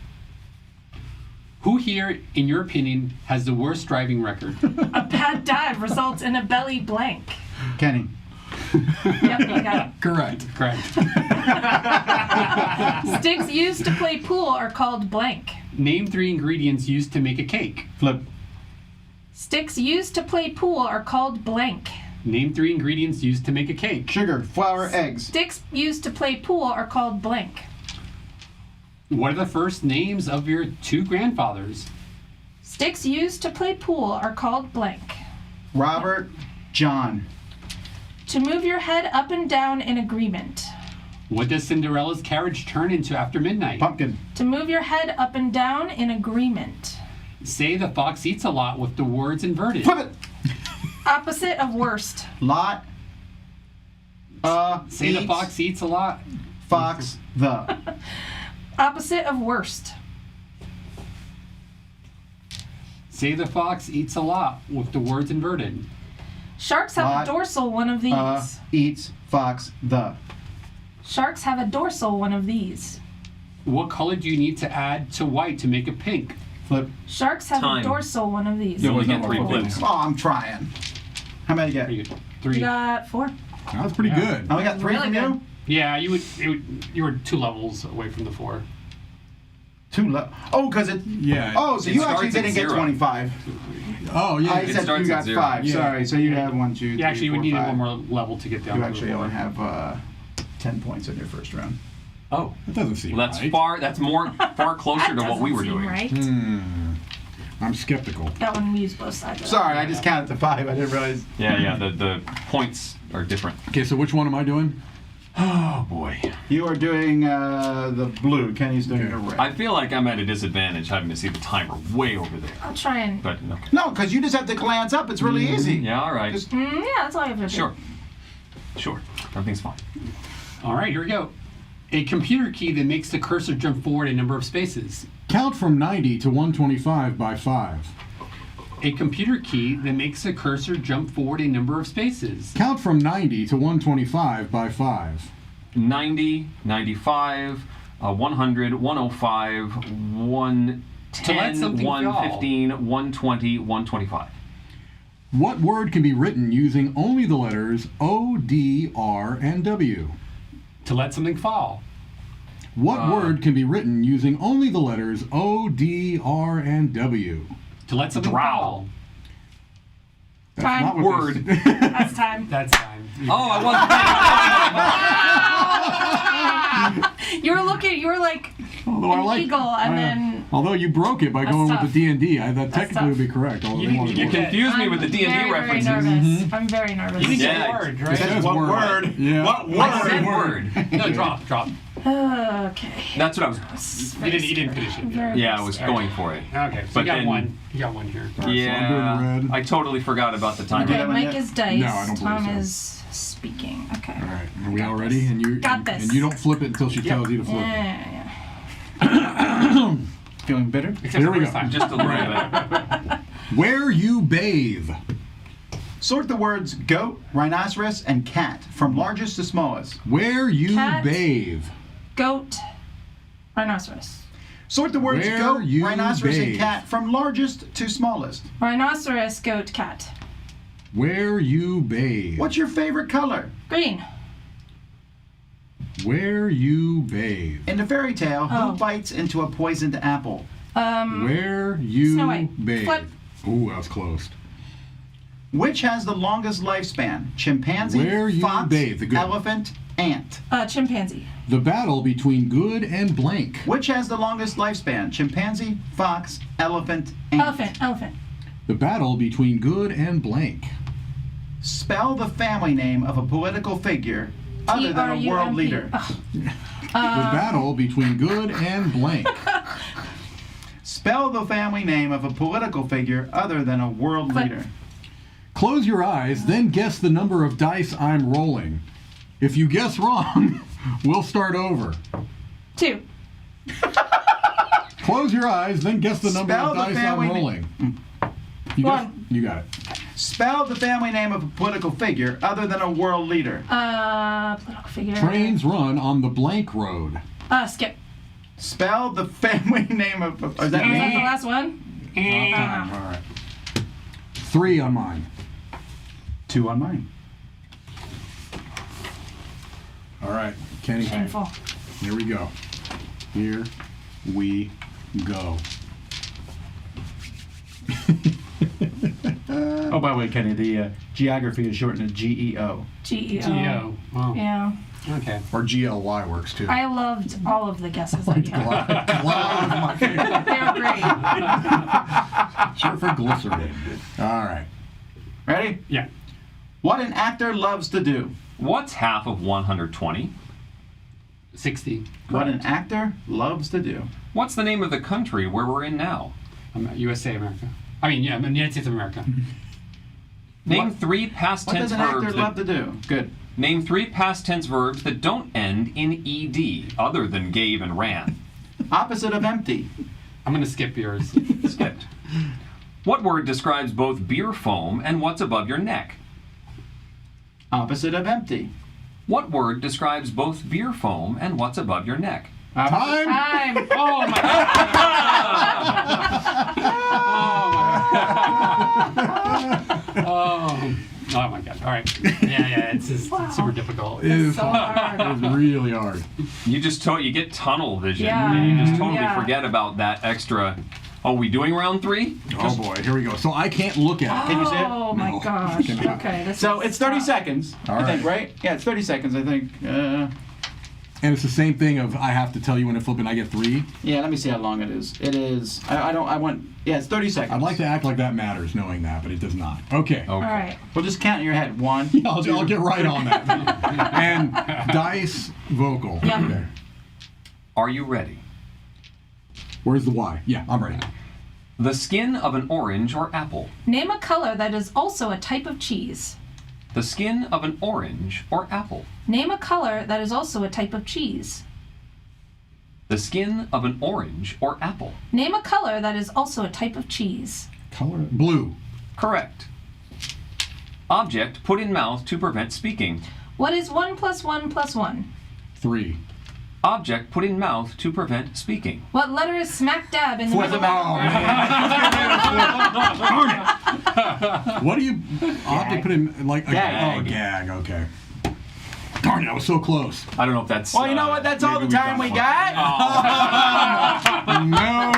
Who here, in your opinion, has the worst driving record? A bad dive results in a belly blank. Kenny. Yep, you got Correct. it. Sticks used to play pool are called blank. Name 3 ingredients used to make a cake. Flip. Sticks used to play pool are called blank. Name 3 ingredients used to make a cake. Sugar, flour, eggs. Sticks used to play pool are called blank. What are the first names of your 2 grandfathers? Sticks used to play pool are called blank. Robert, John. To move your head up and down in agreement. What does Cinderella's carriage turn into after midnight? Pumpkin. To move your head up and down in agreement. Say the fox eats a lot with the words inverted. Flip it. Opposite of worst. Lot. Say the fox eats a lot. Fox. The. Opposite of worst. Say the fox eats a lot with the words inverted. Sharks have Lot. a dorsal one of these. Eats. Fox. The. Sharks have a dorsal one of these. What color do you need to add to white to make it pink? Flip. Sharks have Time. a dorsal one of these. You only get 3 flips. Oh, I'm trying. How many you get? 3. You got 4. That was pretty good. I only got 3 Really from good. you? Yeah, you were 2 levels away from the 4. 2 levels. Oh, because it. Yeah. Oh, so It you actually starts at didn't get 0. 25. Oh, yeah. I It said starts you at got 0. 5. Yeah. Sorry. So you have 1, 2, 3, Yeah, actually, 4, we needed 5. one more level to get down. You to actually the only 4. have 10 points in your first round. Oh, That doesn't seem well, that's right. that's far closer to what we were doing. Right? I'm skeptical. That one we use both sides. of Sorry, I just counted to 5. I didn't realize. Yeah, the points are different. Okay, so which one am I doing? Oh boy. You are doing the blue. Kenny's doing the red. I feel like I'm at a disadvantage having to see the timer way over there. I'll try and. But okay. No, because you just have to glance up. It's really easy. Yeah, all right. Just- Yeah, that's all you have to do. Sure. Everything's fine. All right, here we go. A computer key that makes the cursor jump forward a number of spaces. Count from 90 to 125 by 5. A computer key that makes the cursor jump forward a number of spaces. Count from 90 to 125 by 5. 90, 95, 100, 105, To let 110, something 115, 120, 125. What word can be written using only the letters O, D, R, and W? To let something fall. What word can be written using only the letters O, D, R, and W? To let something fall. That's Time. not what Word. That's time. That's time. Oh, I wasn't. You were like Although I an like, eagle, and then. although you broke it by That's going tough. with the D&D, that That's technically would be tough. correct. although You they didn't- wanted you word. can- Confused me with the D&D very, references. Very nervous. I'm very nervous. You didn't Yeah. get word, It right? says what word. word? Yeah. What I word? said word. No, drop. Okay. That's what I was. You didn't finish it. Very Yeah, I was scared. going for it. Okay, so But you got then- one. You got one here. All right, so I'm Yeah, doing red. I totally forgot about the timer. Okay, that one Mike yet? is dice. No, I don't believe Tom so. is speaking. Okay. All right, are we all ready? And you Got this. And you don't flip it until she tells you to flip it. Yeah. Feeling bitter? Except Here for we first go. time. Just a little bit. Where you bathe. Sort the words goat, rhinoceros, and cat from largest to smallest. Where you Cat. bathe. Goat. Rhinoceros. Sort the words Where goat, you rhinoceros, and bathe. cat from largest to smallest. Rhinoceros, goat, cat. Where you bathe. What's your favorite color? Green. Where you bathe. In the fairy tale, Oh. who bites into a poisoned apple? Where you Snow White. bathe. Flip. Ooh, that was close. Which has the longest lifespan? Chimpanzee, Where you fox, bathe, the good one. elephant, ant. Chimpanzee. The battle between good and blank. Which has the longest lifespan? Chimpanzee, fox, elephant, ant. Elephant. The battle between good and blank. Spell the family name of a political figure other than a world T-R-U-M-P. leader. The battle between good and blank. Spell the family name of a political figure other than a world Click. leader. Close your eyes, then guess the number of dice I'm rolling. If you guess wrong, we'll start over. 2. Close your eyes, then guess the number Spell of the dice I'm family rolling. You, 1. you got it. Spell the family name of a political figure other than a world leader. Political figure. Trains run on the blank road. Skip. Spell the family name of. Is that Is that the me? last one? All right. 3 on mine. 2 on mine. All right, Kenny. Shameful. Here we go. Here we go. Oh, by the way, Kenny, the geography is shortened to GEO. GEO. Geo. Wow. Yeah. Okay. Or GLY works too. I loved all of the guesses that you had. Glide is my favorite. They're great. Short for glycerin. All right. Ready? Yeah. What an actor loves to do. What's half of 120? 60. What an actor loves to do. What's the name of the country where we're in now? USA, America. I mean, yeah, United States of America. Name 3 past What tense does an actor verbs. love to do? Good. Name 3 past tense verbs that don't end in ed, other than gave and ran. Opposite of empty. I'm going to skip yours. Skipped. What word describes both beer foam and what's above your neck? Opposite of empty. What word describes both beer foam and what's above your neck? Time. Time. Oh my god. Oh my god. All right. Yeah, it's just super difficult. It is so hard. hard. It's really hard. You get tunnel vision. Yeah. You just totally Yeah. forget about that extra. Oh, we doing round 3? Oh boy, here we go. So I can't look at it. Can you see it? Oh my No. gosh. Cannot. Okay. This So is it's 30 tough. seconds, All I think, right. right? Yeah, it's 30 seconds, I think. And it's the same thing of I have to tell you when to flip and I get 3. Yeah, let me see how long it is. It is, yeah, it's 30 seconds. I'd like to act like that matters, knowing that, but it does not. Okay. All right. We'll just count in your head. 1, I'll get right on that. And dice vocal. Yep. Okay. Are you ready? Where's the Y? Yeah, I'm ready. The skin of an orange or apple. Name a color that is also a type of cheese. The skin of an orange or apple. Name a color that is also a type of cheese. The skin of an orange or apple. Name a color that is also a type of cheese. Color blue. Correct. Object put in mouth to prevent speaking. What is 1 + 1 + 1? 3. Object put in mouth to prevent speaking. What letter is smack dab in the Flip middle? it. Oh, man. What do you object put in like? Gag. Oh, gag. Okay. Darn it! I was so close. I don't know if that's. Well, you know what? That's all the time we got. No.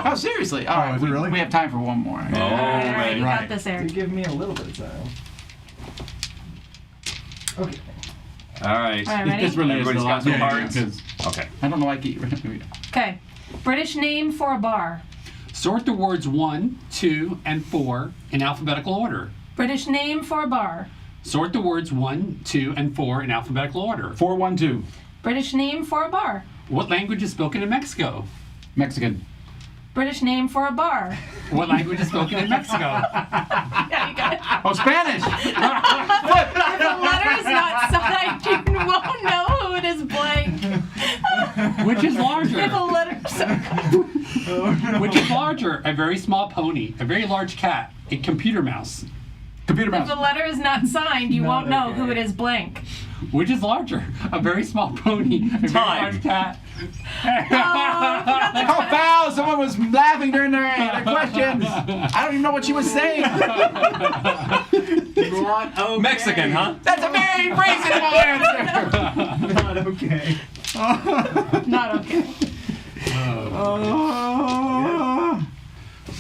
Oh, seriously? All right. is it really? We have time for one more. All right, you Right. got this, Eric. Give me a little bit of time. Okay. All right. All right, ready? This really Everybody's is got some cards? because Okay. I don't know why I keep. Okay. British name for a bar. Sort the words 1, 2, and 4 in alphabetical order. British name for a bar. Sort the words 1, 2, and 4 in alphabetical order. 412. British name for a bar. What language is spoken in Mexico? Mexican. British name for a bar. What language is spoken in Mexico? Yeah, you got it. Oh, Spanish. If a letter is not signed, you won't know who it is blank. Which is If a larger? letter. Which is larger? A very small pony, a very large cat, a computer mouse. Computer If the mouse. letter is not signed, you won't know who it is blank. Which is larger? A very small pony, a very large cat. Oh, foul! Someone was laughing during their questions. I don't even know what she was saying. Mexican, huh? That's a very reasonable answer. Not okay. Not okay.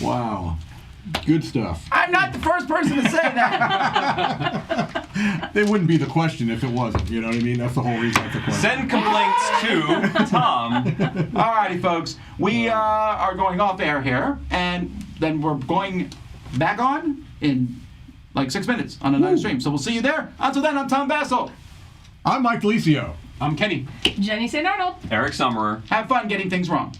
Wow. Good stuff. I'm not the first person to say that. It wouldn't be the question if it wasn't. You know what I mean? That's the whole reason it's a question. Send complaints to Tom. Alrighty, folks. We are going off air here, and then we're going back on in like 6 minutes on another stream. So we'll see you there. Until then, I'm Tom Bassel. I'm Mike Delicio. I'm Kenny. Jenny St. Arnold. Eric Summerer. Have fun getting things wrong.